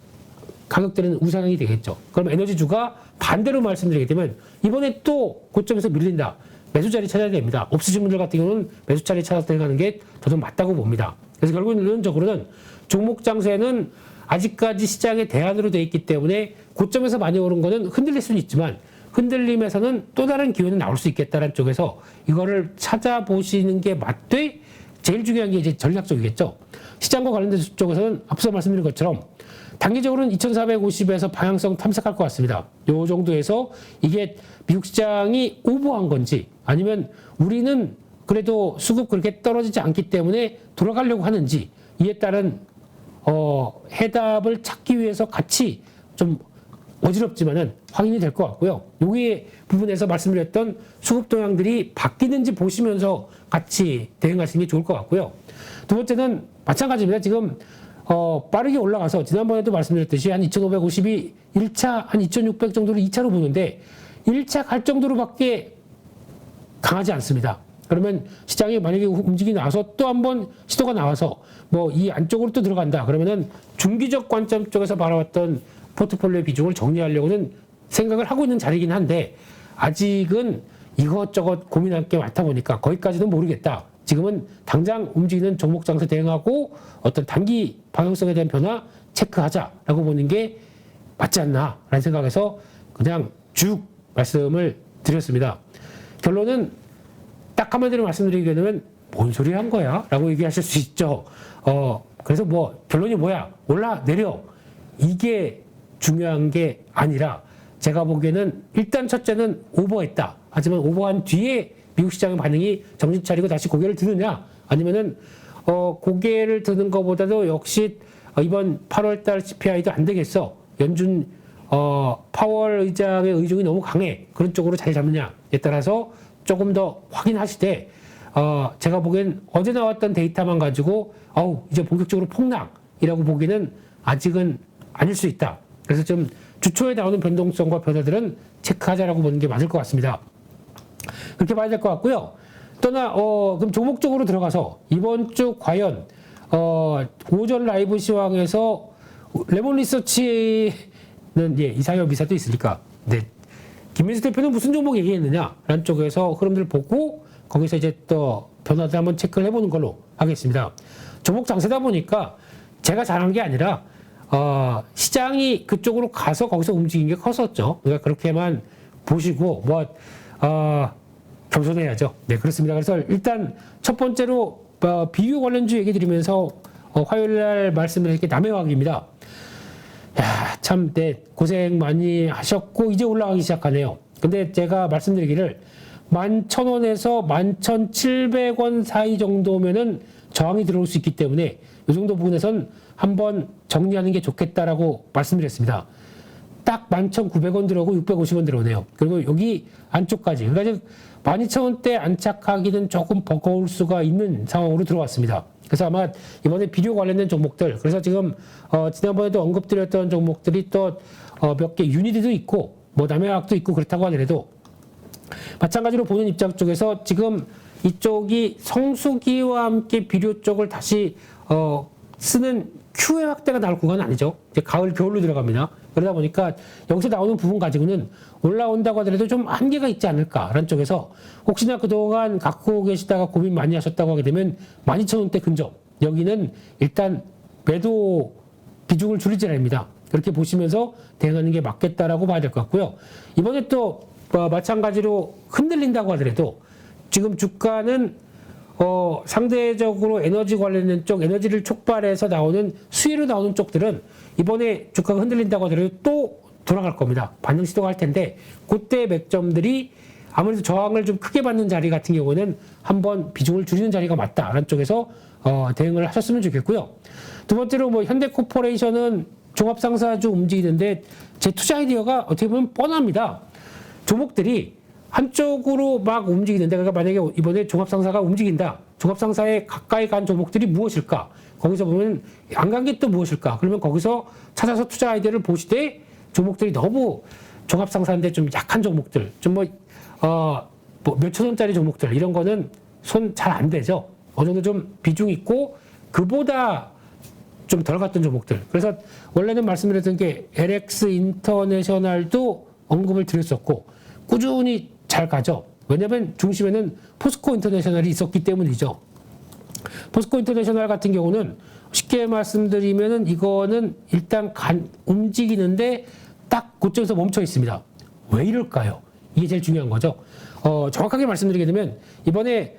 가격들은 우상향이 되겠죠. 그럼 에너지주가 반대로 말씀드리게 되면 이번에 또 고점에서 밀린다. 매수 자리 찾아야 됩니다. 없으신 분들 같은 경우는 매수 자리 찾아서 들어가는 게 더 맞다고 봅니다. 그래서 결국적으로는 종목 장세는 아직까지 시장의 대안으로 되어 있기 때문에 고점에서 많이 오른 거는 흔들릴 수는 있지만, 흔들림에서는 또 다른 기회는 나올 수 있겠다는 쪽에서 이거를 찾아보시는 게 맞되, 제일 중요한 게 이제 전략적이겠죠. 시장과 관련된 쪽에서는 앞서 말씀드린 것처럼 단기적으로는 2450에서 방향성 탐색할 것 같습니다. 요 정도에서 이게 미국 시장이 오버한 건지, 아니면 우리는 그래도 수급 그렇게 떨어지지 않기 때문에 돌아가려고 하는지, 이에 따른 해답을 찾기 위해서 같이 좀 어지럽지만은 확인이 될 것 같고요. 여기 부분에서 말씀드렸던 수급 동향들이 바뀌는지 보시면서 같이 대응하시는 게 좋을 것 같고요. 두 번째는 마찬가지입니다. 지금 빠르게 올라가서 지난번에도 말씀드렸듯이 한 2,550이 1차 한 2,600 정도를 2차로 보는데 1차 갈 정도로밖에 강하지 않습니다. 그러면 시장이 만약에 움직이 나와서 또 한번 시도가 나와서 뭐 이 안쪽으로 또 들어간다. 그러면은 중기적 관점 쪽에서 바라봤던 포트폴리오 비중을 정리하려고는 생각을 하고 있는 자리이긴 한데 아직은 이것저것 고민할 게 많다 보니까 거기까지는 모르겠다. 지금은 당장 움직이는 종목 장세 대응하고 어떤 단기 방향성에 대한 변화 체크하자라고 보는 게 맞지 않나라는 생각에서 그냥 쭉 말씀을 드렸습니다. 결론은 딱 한마디로 말씀드리게 되면 뭔 소리 한 거야? 라고 얘기하실 수 있죠. 그래서 뭐 결론이 뭐야? 올라 내려. 이게 중요한 게 아니라 제가 보기에는 일단 첫째는 오버했다. 하지만 오버한 뒤에 미국 시장의 반응이 정신 차리고 다시 고개를 드느냐 아니면은 고개를 드는 것보다도 역시 이번 8월달 CPI도 안 되겠어. 연준 파월 의장의 의중이 너무 강해. 그런 쪽으로 잘 잡느냐에 따라서 조금 더 확인하시되 제가 보기엔 어제 나왔던 데이터만 가지고 이제 본격적으로 폭락이라고 보기는 아직은 아닐 수 있다. 그래서 좀 주초에 나오는 변동성과 변화들은 체크하자라고 보는 게 맞을 것 같습니다. 그렇게 봐야 될 것 같고요. 그럼 종목적으로 들어가서 이번 주 과연 오전 라이브 시황에서 레몬 리서치는 이상엽 이사도 있으니까 김민수 대표는 무슨 종목 얘기했느냐라는 쪽에서 흐름들 보고 거기서 이제 또 변화들 한번 체크를 해보는 걸로 하겠습니다. 종목 장세다 보니까 제가 잘한 게 아니라 시장이 그쪽으로 가서 거기서 움직인 게 컸었죠. 그러니까 그렇게만 보시고 겸손해야죠. 네, 그렇습니다. 그래서 일단 첫 번째로 비유 관련주 얘기 드리면서 화요일 날 말씀드린 게 남해화학입니다. 참, 고생 많이 하셨고 이제 올라가기 시작하네요. 근데 제가 말씀드리기를 11,000원에서 11,700원 사이 정도면은 저항이 들어올 수 있기 때문에 이 정도 부분에선 한번 정리하는 게 좋겠다라고 말씀드렸습니다. 딱 11,900원 들어오고 650원 들어오네요. 그리고 여기 안쪽까지. 그러니까 12,000원대 안착하기는 조금 버거울 수가 있는 상황으로 들어왔습니다. 그래서 아마 이번에 비료 관련된 종목들, 그래서 지금 지난번에도 언급드렸던 종목들이 또 몇 개 유니드도 있고 뭐 남해화학도 있고 그렇다고 하더라도 마찬가지로 보는 입장 쪽에서 지금 이쪽이 성수기와 함께 비료 쪽을 다시 쓰는 Q의 확대가 나올 구간은 아니죠. 이제 가을, 겨울로 들어갑니다. 그러다 보니까 여기서 나오는 부분 가지고는 올라온다고 하더라도 좀 한계가 있지 않을까라는 쪽에서 혹시나 그동안 갖고 계시다가 고민 많이 하셨다고 하게 되면 12,000원대 근접. 여기는 일단 매도 비중을 줄이지 않습니다. 그렇게 보시면서 대응하는 게 맞겠다라고 봐야 될 것 같고요. 이번에 또 마찬가지로 흔들린다고 하더라도 지금 주가는 상대적으로 에너지 관련된 쪽, 에너지를 촉발해서 나오는 수혜로 나오는 쪽들은 이번에 주가가 흔들린다고 하더라도 또 돌아갈 겁니다. 반등 시도가 할 텐데 그때 맥점들이 아무래도 저항을 좀 크게 받는 자리 같은 경우는 한번 비중을 줄이는 자리가 맞다라는 쪽에서 대응을 하셨으면 좋겠고요. 두 번째로 현대코퍼레이션은 종합상사주 움직이는데 제 투자 아이디어가 어떻게 보면 뻔합니다. 종목들이 한쪽으로 막 움직이는데, 그러니까 만약에 이번에 종합상사가 움직인다. 종합상사에 가까이 간 종목들이 무엇일까? 거기서 보면 안 간 게 또 무엇일까? 그러면 거기서 찾아서 투자 아이디어를 보시되 종목들이 너무 종합상사인데 좀 약한 종목들, 몇천 원짜리 종목들, 이런 거는 손 잘 안 되죠. 어느 정도 좀 비중 있고 그보다 좀 덜 갔던 종목들. 그래서 원래는 말씀드렸던 게 LX 인터내셔널도 언급을 드렸었고 꾸준히 잘 가죠. 왜냐하면 중심에는 포스코 인터내셔널이 있었기 때문이죠. 포스코 인터내셔널 같은 경우는 쉽게 말씀드리면은 이거는 일단 움직이는데 딱 그쪽에서 멈춰 있습니다. 왜 이럴까요? 이게 제일 중요한 거죠. 정확하게 말씀드리게 되면 이번에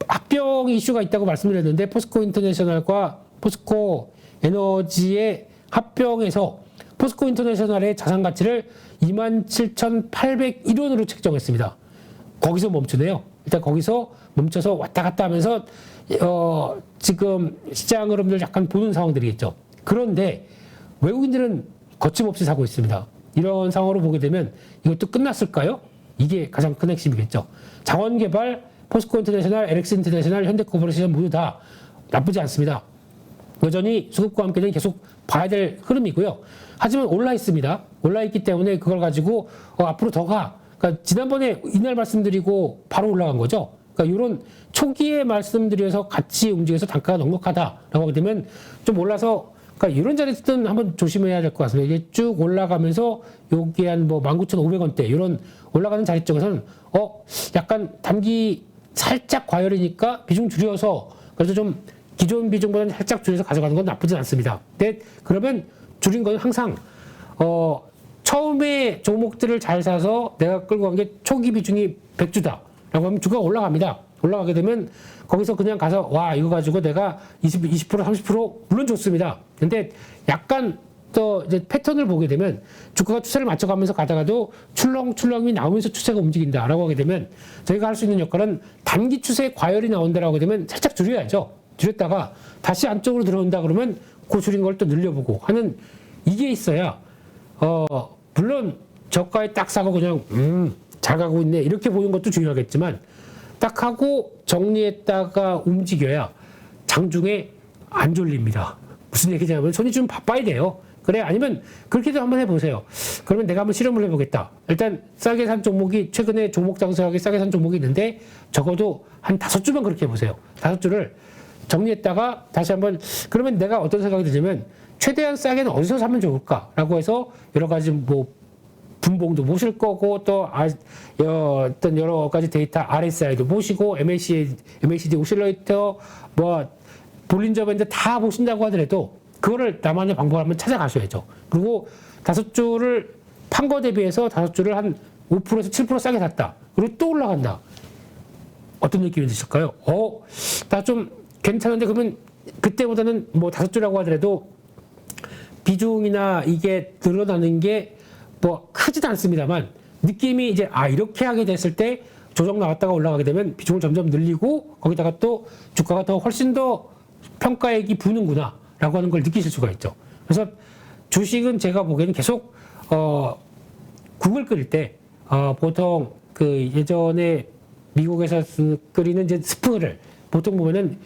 합병 이슈가 있다고 말씀드렸는데 포스코 인터내셔널과 포스코 에너지의 합병에서 포스코 인터내셔널의 자산 가치를 27,801원으로 책정했습니다. 거기서 멈추네요. 일단 거기서 멈춰서 왔다 갔다 하면서 지금 시장 흐름들 약간 보는 상황들이겠죠. 그런데 외국인들은 거침없이 사고 있습니다. 이런 상황으로 보게 되면 이것도 끝났을까요? 이게 가장 큰 핵심이겠죠. 자원개발, 포스코 인터내셔널, LX 인터내셔널, 현대코퍼레이션 모두 다 나쁘지 않습니다. 여전히 수급과 함께는 계속 봐야 될 흐름이고요. 하지만 올라 있습니다. 올라 있기 때문에 그걸 가지고 앞으로 더 가. 그러니까 지난번에 이날 말씀드리고 바로 올라간 거죠. 그러니까 이런 초기에 말씀드려서 같이 움직여서 단가가 넉넉하다라고 하게 되면 좀 올라서 그러니까 이런 자리에서는 한번 조심해야 될 것 같습니다. 이게 쭉 올라가면서 여기 한 뭐 19,500원대 이런 올라가는 자리 쪽에서는 약간 단기 살짝 과열이니까 비중 줄여서 그래서 좀 기존 비중보다는 살짝 줄여서 가져가는 건 나쁘진 않습니다. 근데 그러면 줄인 건 항상 처음에 종목들을 잘 사서 내가 끌고 간 게 초기 비중이 100주다 라고 하면 주가가 올라갑니다. 올라가게 되면 거기서 그냥 가서 와 이거 가지고 내가 20% 30% 물론 좋습니다. 근데 약간 또 이제 패턴을 보게 되면 주가가 추세를 맞춰가면서 가다가도 출렁출렁이 나오면서 추세가 움직인다라고 하게 되면 저희가 할 수 있는 역할은 단기 추세 과열이 나온다라고 하게 되면 살짝 줄여야죠. 줄였다가 다시 안쪽으로 들어온다 그러면 그 줄인 걸 또 늘려보고 하는 이게 있어야 물론 저가에 딱 사고 그냥 잘 가고 있네 이렇게 보는 것도 중요하겠지만 딱 하고 정리했다가 움직여야 장중에 안 졸립니다. 무슨 얘기냐면 손이 좀 바빠야 돼요. 그래 아니면 그렇게도 한번 해보세요. 그러면 내가 한번 실험을 해보겠다. 일단 싸게 산 종목이 최근에 종목 장사하기 싸게 산 종목이 있는데 적어도 한 5주만 그렇게 해보세요. 5주를 정리했다가 다시 한번 그러면 내가 어떤 생각이 드냐면 최대한 싸게는 어디서 사면 좋을까라고 해서 여러 가지 뭐 분봉도 모실 거고 또 어떤 여러 가지 데이터 RSI도 모시고 MACD 오실레이터 뭐 볼린저 밴드 다 보신다고 하더라도 그거를 나만의 방법을 한번 찾아가셔야죠. 그리고 5주를 판 거 대비해서 5주를 한 5%에서 7% 싸게 샀다. 그리고 또 올라간다. 어떤 느낌이 드실까요? 나 좀 괜찮은데 그러면 그때보다는 뭐 5주라고 하더라도 비중이나 이게 늘어나는 게 뭐 크지도 않습니다만 느낌이 이제 이렇게 하게 됐을 때 조정 나왔다가 올라가게 되면 비중을 점점 늘리고 거기다가 또 주가가 더 훨씬 더 평가액이 부는구나 라고 하는 걸 느끼실 수가 있죠. 그래서 주식은 제가 보기에는 계속 국을 끓일 때 보통 그 예전에 미국에서 끓이는 이제 스프를 보통 보면은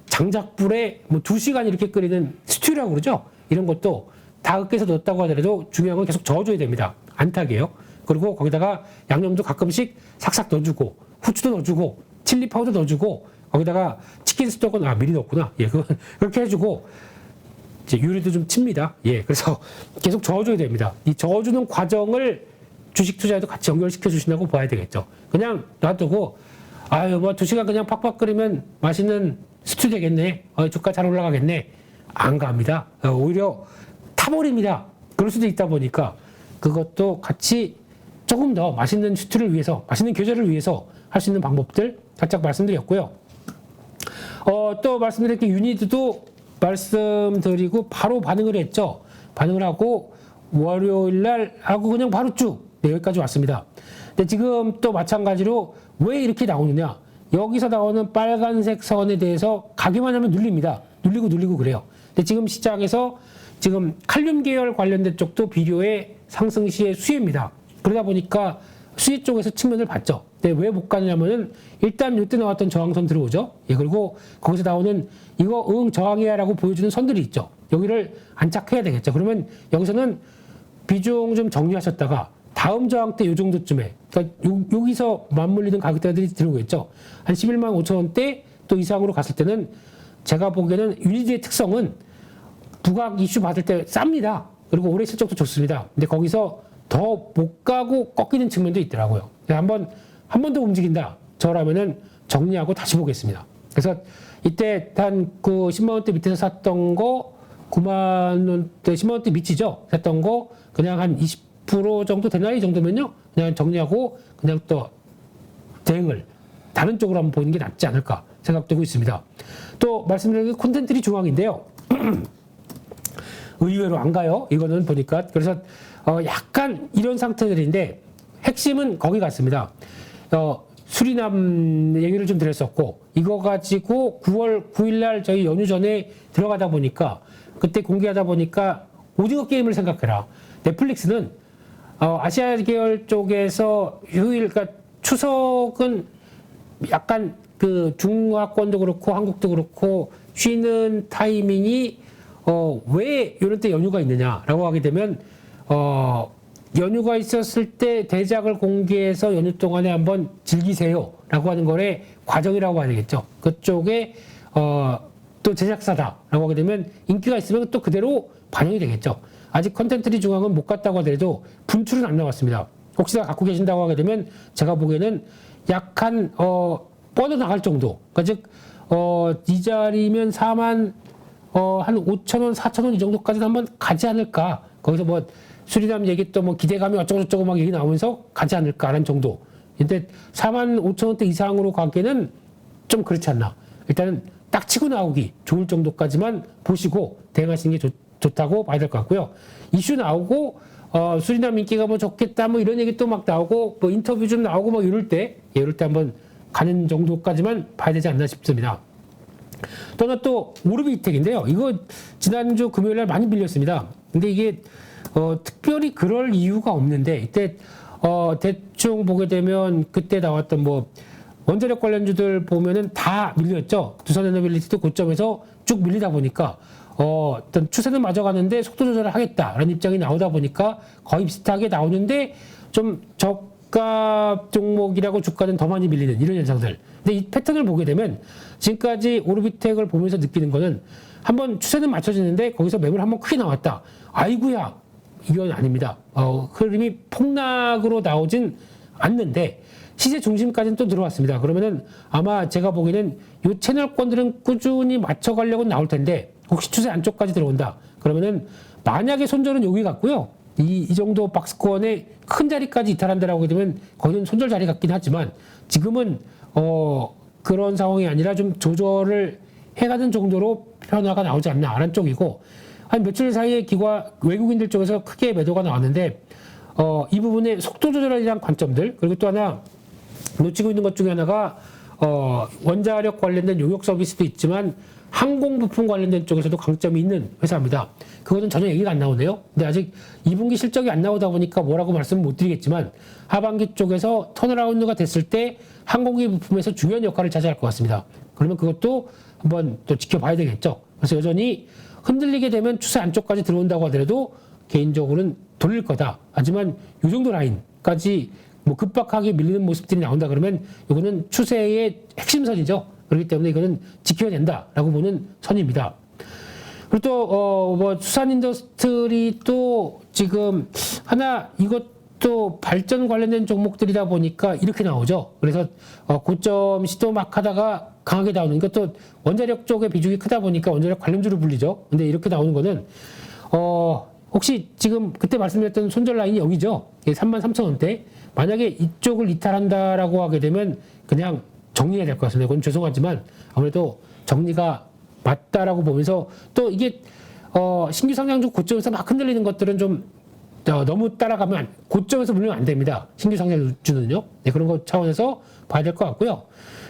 장작불에 뭐 2시간 이렇게 끓이는 스튜라고 그러죠. 이런 것도 다 으깨서 넣었다고 하더라도 중요한 건 계속 저어줘야 됩니다. 안 타게요. 그리고 거기다가 양념도 가끔씩 삭삭 넣어주고 후추도 넣어주고 칠리 파우더 넣어주고 거기다가 치킨 스톡은 미리 넣었구나. 예, 그렇게 해주고 이제 유리도 좀 칩니다. 예, 그래서 계속 저어줘야 됩니다. 이 저어주는 과정을 주식 투자에도 같이 연결시켜 주신다고 봐야 되겠죠. 그냥 놔두고 뭐 2시간 그냥 팍팍 끓이면 맛있는 스튜 되겠네. 주가 잘 올라가겠네. 안 갑니다. 오히려 타버립니다. 그럴 수도 있다 보니까 그것도 같이 조금 더 맛있는 스튜를 위해서, 맛있는 교제를 위해서 할 수 있는 방법들 살짝 말씀드렸고요. 또 말씀드릴 게 유니드도 말씀드리고 바로 반응을 했죠. 반응을 하고 월요일 날 하고 그냥 바로 쭉 여기까지 왔습니다. 근데 지금 또 마찬가지로 왜 이렇게 나오느냐? 여기서 나오는 빨간색 선에 대해서 가기만 하면 눌립니다. 눌리고 그래요. 근데 지금 시장에서 지금 칼륨 계열 관련된 쪽도 비료의 상승 시의 수혜입니다. 그러다 보니까 수혜 쪽에서 측면을 봤죠. 근데 왜 못 가느냐면은 일단 이때 나왔던 저항선 들어오죠. 예, 그리고 거기서 나오는 이거 저항이야 라고 보여주는 선들이 있죠. 여기를 안착해야 되겠죠. 그러면 여기서는 비중 좀 정리하셨다가 다음 저항 때 요 정도쯤에 그러니까 여기서 맞물리는 가격대들이 들어오겠죠. 한 11만 5천 원대 또 이상으로 갔을 때는 제가 보기에는 유니드의 특성은 부각 이슈 받을 때 쌉니다. 그리고 올해 실적도 좋습니다. 근데 거기서 더 못 가고 꺾이는 측면도 있더라고요. 한 번 더 움직인다. 저라면은 정리하고 다시 보겠습니다. 그래서 이때 한 그 10만 원대 밑에서 샀던 거 9만 원대 10만 원대 밑이죠. 샀던 거 그냥 한 20% 정도 되나 이 정도면요. 그냥 정리하고 그냥 또 대응을 다른 쪽으로 한번 보는 게 낫지 않을까 생각되고 있습니다. 또 말씀드린 게 콘텐츠리 중앙인데요. 의외로 안 가요. 이거는 보니까. 그래서 약간 이런 상태들인데 핵심은 거기 같습니다. 수리남 얘기를 좀 드렸었고 이거 가지고 9월 9일 날 저희 연휴 전에 들어가다 보니까 그때 공개하다 보니까 오징어 게임을 생각해라. 넷플릭스는 아시아 계열 쪽에서 휴일, 그러니까 추석은 약간 그 중화권도 그렇고 한국도 그렇고 쉬는 타이밍이 왜 이런 때 연휴가 있느냐라고 하게 되면 연휴가 있었을 때 대작을 공개해서 연휴 동안에 한번 즐기세요라고 하는 거에 과정이라고 봐야 되겠죠. 그쪽에 또 제작사다라고 하게 되면 인기가 있으면 또 그대로 반영이 되겠죠. 아직 컨텐츠리 중앙은 못 갔다고 하더라도 분출은 안 나왔습니다. 혹시나 갖고 계신다고 하게 되면 제가 보기에는 약간 뻗어나갈 정도. 그러니까 즉 이 자리면 4만 한 5천 원, 4천 원 이 정도까지는 한번 가지 않을까. 거기서 뭐 수리남 얘기 또 뭐 기대감이 어쩌고저쩌고 막 얘기 나오면서 가지 않을까라는 정도. 근데 4만 5천 원대 이상으로 가기에는 좀 그렇지 않나. 일단은 딱 치고 나오기 좋을 정도까지만 보시고 대응하시는 게 좋다고 봐야 될 것 같고요. 이슈 나오고 수리남 인기가 뭐 좋겠다 뭐 이런 얘기 또 막 나오고 뭐 인터뷰 좀 나오고 막 이럴 때 한번 가는 정도까지만 봐야 되지 않나 싶습니다. 또 하나 또 오르비텍인데요. 이거 지난주 금요일 날 많이 밀렸습니다. 근데 이게 특별히 그럴 이유가 없는데 이때 대충 보게 되면 그때 나왔던 뭐 원자력 관련주들 보면은 다 밀렸죠. 두산에너빌리티도 고점에서 쭉 밀리다 보니까 어떤 추세는 맞아가는데 속도 조절을 하겠다라는 입장이 나오다 보니까 거의 비슷하게 나오는데 좀 저가 종목이라고 주가는 더 많이 밀리는 이런 현상들. 근데 이 패턴을 보게 되면 지금까지 오르비텍을 보면서 느끼는 거는 한번 추세는 맞춰지는데 거기서 매물 한번 크게 나왔다. 아이고야, 이건 아닙니다. 흐름이 폭락으로 나오진 않는데 시세 중심까지는 또 들어왔습니다. 그러면은 아마 제가 보기에는 이 채널권들은 꾸준히 맞춰가려고 나올 텐데 혹시 추세 안쪽까지 들어온다. 그러면은 만약에 손절은 여기 같고요. 이 정도 박스권의 큰 자리까지 이탈한다라고 하게 되면 거기는 손절 자리 같긴 하지만 지금은 그런 상황이 아니라 좀 조절을 해가는 정도로 변화가 나오지 않나 하는 쪽이고 한 며칠 사이에 외국인들 쪽에서 크게 매도가 나왔는데 이 부분의 속도 조절에 대한 관점들 그리고 또 하나 놓치고 있는 것 중에 하나가 원자력 관련된 용역 서비스도 있지만 항공 부품 관련된 쪽에서도 강점이 있는 회사입니다. 그거는 전혀 얘기가 안 나오네요. 근데 아직 2분기 실적이 안 나오다 보니까 뭐라고 말씀을 못 드리겠지만 하반기 쪽에서 턴어라운드가 됐을 때 항공기 부품에서 중요한 역할을 차지할 것 같습니다. 그러면 그것도 한번 또 지켜봐야 되겠죠. 그래서 여전히 흔들리게 되면 추세 안쪽까지 들어온다고 하더라도 개인적으로는 돌릴 거다. 하지만 이 정도 라인까지 뭐 급박하게 밀리는 모습들이 나온다 그러면 이거는 추세의 핵심선이죠. 그렇기 때문에 이거는 지켜야 된다라고 보는 선입니다. 그리고 또 뭐 수산인더스트리 또 지금 하나 이것도 발전 관련된 종목들이다 보니까 이렇게 나오죠. 그래서 고점 시도 막 하다가 강하게 나오는 이것도 원자력 쪽의 비중이 크다 보니까 원자력 관련주로 불리죠. 근데 이렇게 나오는 거는 혹시 지금 그때 말씀드렸던 손절 라인이 여기죠. 33,000원대. 만약에 이쪽을 이탈한다라고 하게 되면 그냥 정리해야 될 것 같습니다. 그건 죄송하지만 아무래도 정리가 맞다라고 보면서 또 이게 신규 상장주 고점에서 막 흔들리는 것들은 좀 너무 따라가면 고점에서 물리면 안 됩니다. 신규 상장주는요. 네, 그런 것 차원에서 봐야 될 것 같고요.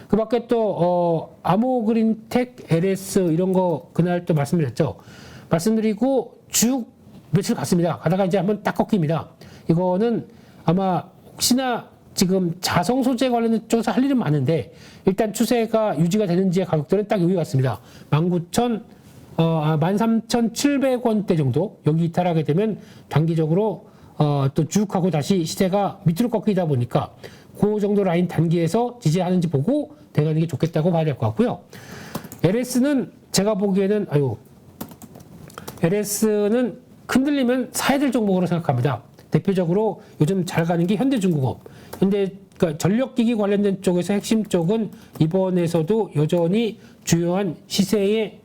그 밖에 또 아모그린텍, LS 이런 거 그날 또 말씀드렸죠. 말씀드리고 쭉 며칠 갔습니다. 가다가 이제 한번 딱 꺾입니다. 이거는 아마 혹시나 지금 자성 소재 관련된 쪽에서 할 일은 많은데 일단 추세가 유지가 되는지의 가격들은 딱 여기 같습니다. 13,700원대 정도 여기 이탈하게 되면 단기적으로 또 쭉 하고 다시 시세가 밑으로 꺾이다 보니까 그 정도 라인 단기에서 지지하는지 보고 대응하는 게 좋겠다고 봐야 될 것 같고요. LS는 제가 보기에는 LS는 흔들리면 사야 될 종목으로 생각합니다. 대표적으로 요즘 잘 가는 게 현대중공업. 그러니까 전력기기 관련된 쪽에서 핵심 쪽은 이번에서도 여전히 주요한 시세의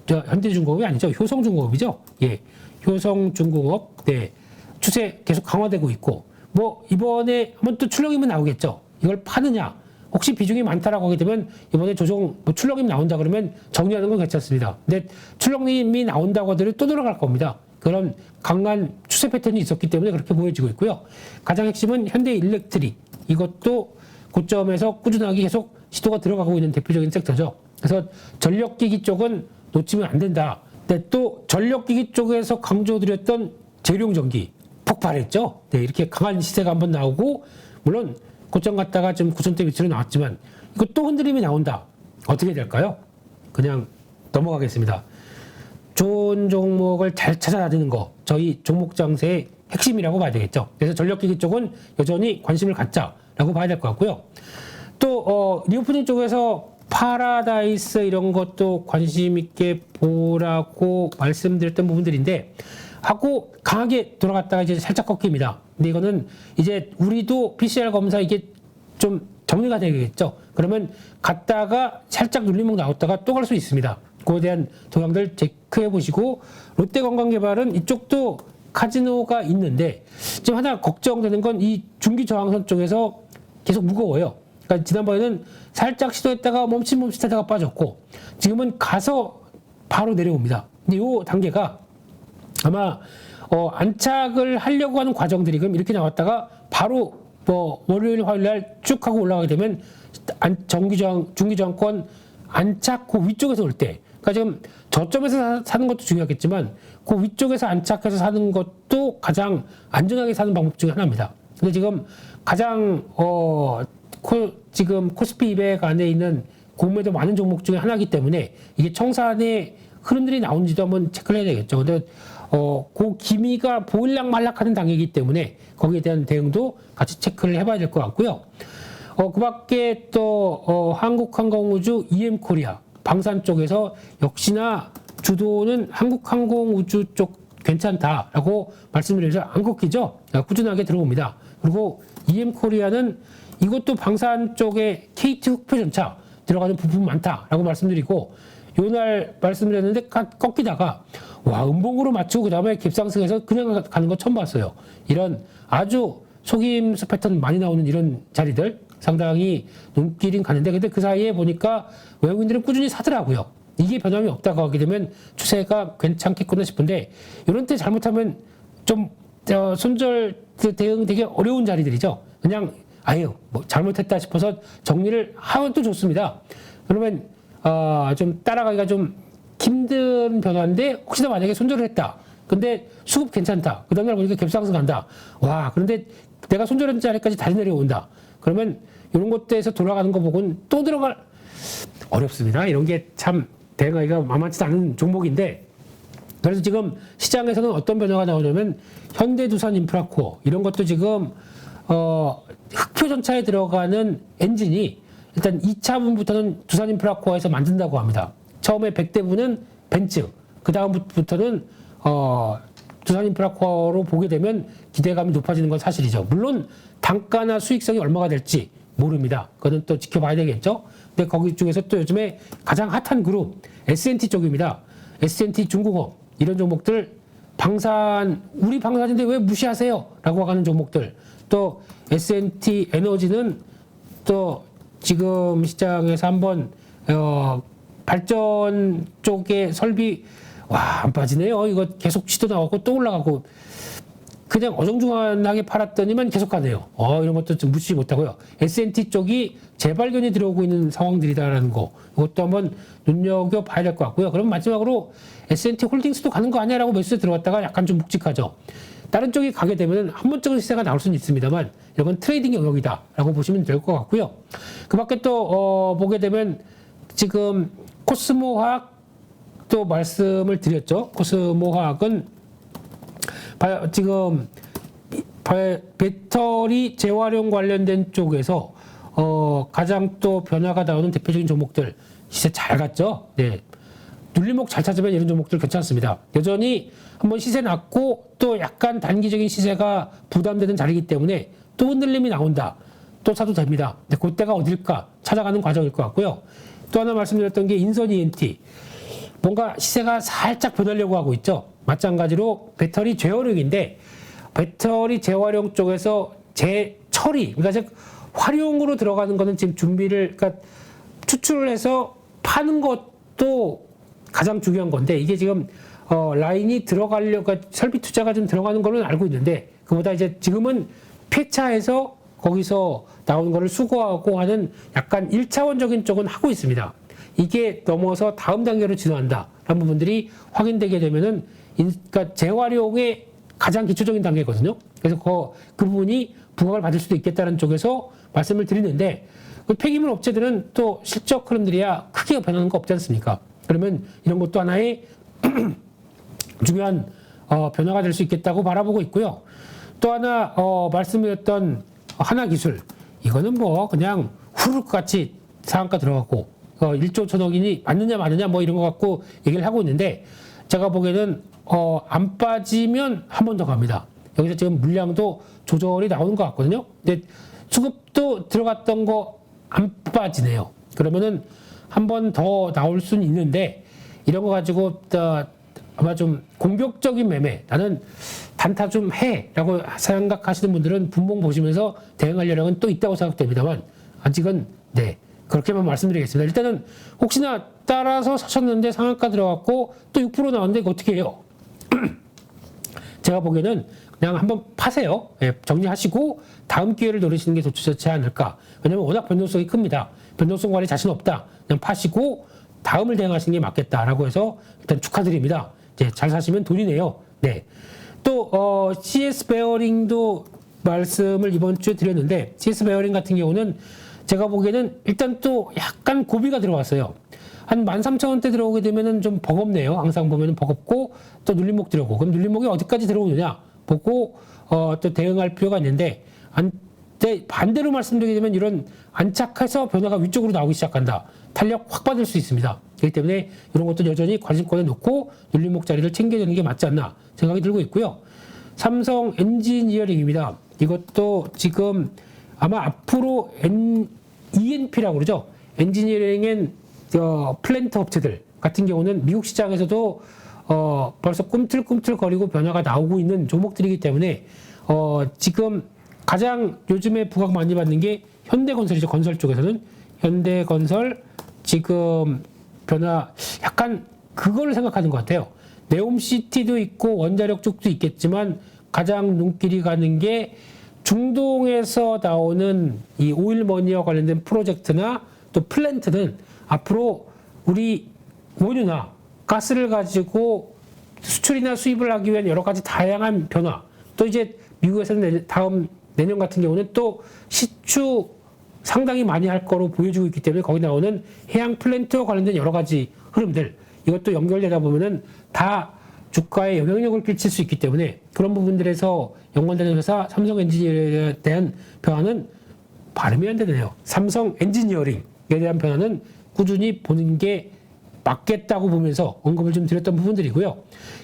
현대중공업이 아니죠. 효성중공업이죠. 예, 효성중공업. 네, 추세 계속 강화되고 있고 뭐 이번에 한번 또 출렁임이 나오겠죠. 이걸 파느냐? 혹시 비중이 많다라고 하게 되면 이번에 조정 출렁임 나온다 그러면 정리하는 건 괜찮습니다. 근데 출렁임이 나온다고 하더라도 또 들어갈 겁니다. 그런 강한 추세 패턴이 있었기 때문에 그렇게 보여지고 있고요. 가장 핵심은 현대일렉트릭. 이것도 고점에서 꾸준하게 계속 시도가 들어가고 있는 대표적인 섹터죠. 그래서 전력기기 쪽은 놓치면 안 된다. 근데 또 전력기기 쪽에서 강조드렸던 재룡전기. 폭발했죠. 네, 이렇게 강한 시세가 한번 나오고, 물론 고점 갔다가 좀 9천대 밑으로 나왔지만, 이거 또 흔들림이 나온다. 어떻게 될까요? 그냥 넘어가겠습니다. 좋은 종목을 잘 찾아다니는 거, 저희 종목 장세의 핵심이라고 봐야 되겠죠. 그래서 전력기기 쪽은 여전히 관심을 갖자라고 봐야 될 것 같고요. 또 리오프닝 쪽에서 파라다이스 이런 것도 관심 있게 보라고 말씀드렸던 부분들인데, 하고 강하게 돌아갔다가 이제 살짝 꺾입니다. 근데 이거는 이제 우리도 PCR 검사 이게 좀 정리가 되겠죠. 그러면 갔다가 살짝 눌림목 나왔다가 또 갈 수 있습니다. 그거에 대한 동향들 체크해 보시고, 롯데관광개발은 이쪽도 카지노가 있는데 지금 하나 걱정되는 건 이 중기 저항선 쪽에서 계속 무거워요. 그러니까 지난번에는 살짝 시도했다가 멈칫하다가 빠졌고, 지금은 가서 바로 내려옵니다. 근데 이 단계가 아마 안착을 하려고 하는 과정들이 그럼 이렇게 나왔다가 바로 월요일 화요일 날 쭉 하고 올라가게 되면 중기저항권 안착 그 위쪽에서 올 때, 그러니까 지금 저점에서 사는 것도 중요하겠지만 그 위쪽에서 안착해서 사는 것도 가장 안전하게 사는 방법 중에 하나입니다. 근데 지금 가장 지금 코스피 200 안에 있는 공매도 많은 종목 중에 하나이기 때문에 이게 청산의 흐름들이 나오는지도 한번 체크를 해야 되겠죠. 근데 그 기미가 보일락 말락하는 단계이기 때문에 거기에 대한 대응도 같이 체크를 해봐야 될 것 같고요. 그 밖에 또 한국항공우주 EM코리아 방산 쪽에서 역시나 주도는 한국항공우주 쪽 괜찮다라고 말씀드리면서 안 꺾이죠. 꾸준하게 들어옵니다. 그리고 EM코리아는 이것도 방산 쪽에 KT 흑표전차 들어가는 부분 많다라고 말씀드리고, 요날 말씀드렸는데 꺾이다가 와 음봉으로 맞추고 그 다음에 갭상승해서 그냥 가는 거 처음 봤어요. 이런 아주 속임수 패턴 많이 나오는 이런 자리들 상당히 눈길이 가는데, 근데 그 사이에 보니까 외국인들은 꾸준히 사더라고요. 이게 변함이 없다고 하게 되면 추세가 괜찮겠구나 싶은데, 이런 때 잘못하면 좀 손절 대응 되게 어려운 자리들이죠. 그냥 아유 뭐 잘못했다 싶어서 정리를 하면 또 좋습니다. 그러면 좀 따라가기가 좀 힘든 변화인데, 혹시나 만약에 손절을 했다. 근데 수급 괜찮다. 그 다음날 보니까 갭상승 간다. 와, 그런데 내가 손절한 자리까지 다시 내려온다. 그러면 이런 것들에서 돌아가는 거 보고는 또 들어갈 어렵습니다. 이런 게 참 대응하기가 만만치 않은 종목인데, 그래서 지금 시장에서는 어떤 변화가 나오냐면 현대두산인프라코어 이런 것도 지금 흑표전차에 들어가는 엔진이 일단 2차분부터는 두산인프라코어에서 만든다고 합니다. 처음에 100대분은 벤츠, 그 다음부터는 두산인프라코어로 보게 되면 기대감이 높아지는 건 사실이죠. 물론 단가나 수익성이 얼마가 될지 모릅니다. 그거는 또 지켜봐야 되겠죠. 근데 거기 중에서 또 요즘에 가장 핫한 그룹 S&T 쪽입니다. S&T 중공업 이런 종목들, 방산 우리 방산인데 왜 무시하세요? 라고 하는 종목들, 또 S&T 에너지는 또 지금 시장에서 한번 발전 쪽의 설비 와 안 빠지네요. 이거 계속 시도 나오고 또 올라가고, 그냥 어정중하게 팔았더니만 계속 가네요. 이런 것도 좀 무시 못하고요. S&T 쪽이 재발견이 들어오고 있는 상황들이다라는 거, 이것도 한번 눈여겨봐야 될 것 같고요. 그럼 마지막으로 S&T 홀딩스도 가는 거 아니야라고 매수에 들어갔다가 약간 좀 묵직하죠. 다른 쪽이 가게 되면 한 번쯤은 시세가 나올 수는 있습니다만, 이건 트레이딩 영역이다라고 보시면 될 것 같고요. 그 밖에 또 보게 되면 지금 코스모화학 또 말씀을 드렸죠. 코스모화학은 지금 배터리 재활용 관련된 쪽에서 가장 또 변화가 나오는 대표적인 종목들 시세 잘 갔죠. 네. 눌림목 잘 찾으면 이런 종목들 괜찮습니다. 여전히 한번 시세 났고 또 약간 단기적인 시세가 부담되는 자리이기 때문에 또 흔들림이 나온다. 또 사도 됩니다. 근데 그때가 어딜까 찾아가는 과정일 것 같고요. 또 하나 말씀드렸던 게 인선 ENT. 뭔가 시세가 살짝 변하려고 하고 있죠. 마찬가지로 배터리 재활용인데, 배터리 재활용 쪽에서 재처리, 그러니까 즉 활용으로 들어가는 거는 지금 준비를, 그러니까 추출을 해서 파는 것도 가장 중요한 건데, 이게 지금 라인이 들어가려고, 그러니까 설비 투자가 좀 들어가는 걸로 알고 있는데, 그보다 이제 지금은 폐차해서 거기서 나오는 거를 수거하고 하는 약간 1차원적인 쪽은 하고 있습니다. 이게 넘어서 다음 단계로 진화한다 라는 부분들이 확인되게 되면은, 그러니까 재활용의 가장 기초적인 단계거든요. 그래서 그 부분이 부각을 받을 수도 있겠다는 쪽에서 말씀을 드리는데, 그 폐기물 업체들은 또 실적 흐름들이야 크게 변하는 거 없지 않습니까? 그러면 이런 것도 하나의 중요한 변화가 될 수 있겠다고 바라보고 있고요. 또 하나 말씀드렸던 하나기술, 이거는 뭐 그냥 후루룩 같이 상한가 들어갔고 1조 천억이니 맞느냐 마느냐 뭐 이런 거 갖고 얘기를 하고 있는데, 제가 보기에는 안 빠지면 한 번 더 갑니다. 여기서 지금 물량도 조절이 나오는 것 같거든요. 근데 수급도 들어갔던 거 안 빠지네요. 그러면은 한 번 더 나올 수는 있는데, 이런 거 가지고 아마 좀 공격적인 매매, 나는 단타 좀 해라고 생각하시는 분들은 분봉 보시면서 대응할 여력은 또 있다고 생각됩니다만, 아직은 네, 그렇게만 말씀드리겠습니다. 일단은 혹시나 따라서 사셨는데 상한가 들어갔고 또 6% 나왔는데 이거 어떻게 해요? 제가 보기에는 그냥 한번 파세요. 예, 정리하시고 다음 기회를 노리시는 게 좋지 않을까. 왜냐면 워낙 변동성이 큽니다. 변동성 관리 자신 없다. 그냥 파시고 다음을 대응하시는 게 맞겠다라고 해서 일단 축하드립니다. 이제 잘 사시면 돈이네요. 네. 또 CS 베어링도 말씀을 이번 주에 드렸는데, CS 베어링 같은 경우는 제가 보기에는 일단 또 약간 고비가 들어왔어요. 한 13,000원대 들어오게 되면은 좀 버겁네요. 항상 보면은 버겁고 또 눌림목 들어오고, 그럼 눌림목이 어디까지 들어오느냐 보고 또 대응할 필요가 있는데, 반대로 말씀드리게 되면 이런 안착해서 변화가 위쪽으로 나오기 시작한다. 탄력 확 받을 수 있습니다. 그렇기 때문에 이런 것도 여전히 관심권에 놓고 눌림목 자리를 챙겨야 되는 게 맞지 않나 생각이 들고 있고요. 삼성 엔지니어링입니다. 이것도 지금 아마 앞으로 ENP라고 그러죠. 엔지니어링 플랜트 업체들 같은 경우는 미국 시장에서도 벌써 꿈틀꿈틀거리고 변화가 나오고 있는 종목들이기 때문에 지금 가장 요즘에 부각 많이 받는 게 현대건설이죠. 건설 쪽에서는 현대건설 지금 변화 약간 그거를 생각하는 것 같아요. 네옴시티도 있고 원자력 쪽도 있겠지만 가장 눈길이 가는 게 중동에서 나오는 이 오일머니와 관련된 프로젝트나 또 플랜트는 앞으로 우리 원유나 가스를 가지고 수출이나 수입을 하기 위한 여러 가지 다양한 변화, 또 이제 미국에서는 다음 내년 같은 경우는 또 시추 상당히 많이 할 거로 보여주고 있기 때문에 거기 나오는 해양 플랜트와 관련된 여러 가지 흐름들, 이것도 연결되다 보면은 다 주가에 영향력을 끼칠 수 있기 때문에 그런 부분들에서 연관되는 회사 삼성 엔지니어링에 대한 변화는 발음이 안 되네요. 삼성 엔지니어링에 대한 변화는 꾸준히 보는 게 맞겠다고 보면서 언급을 좀 드렸던 부분들이고요.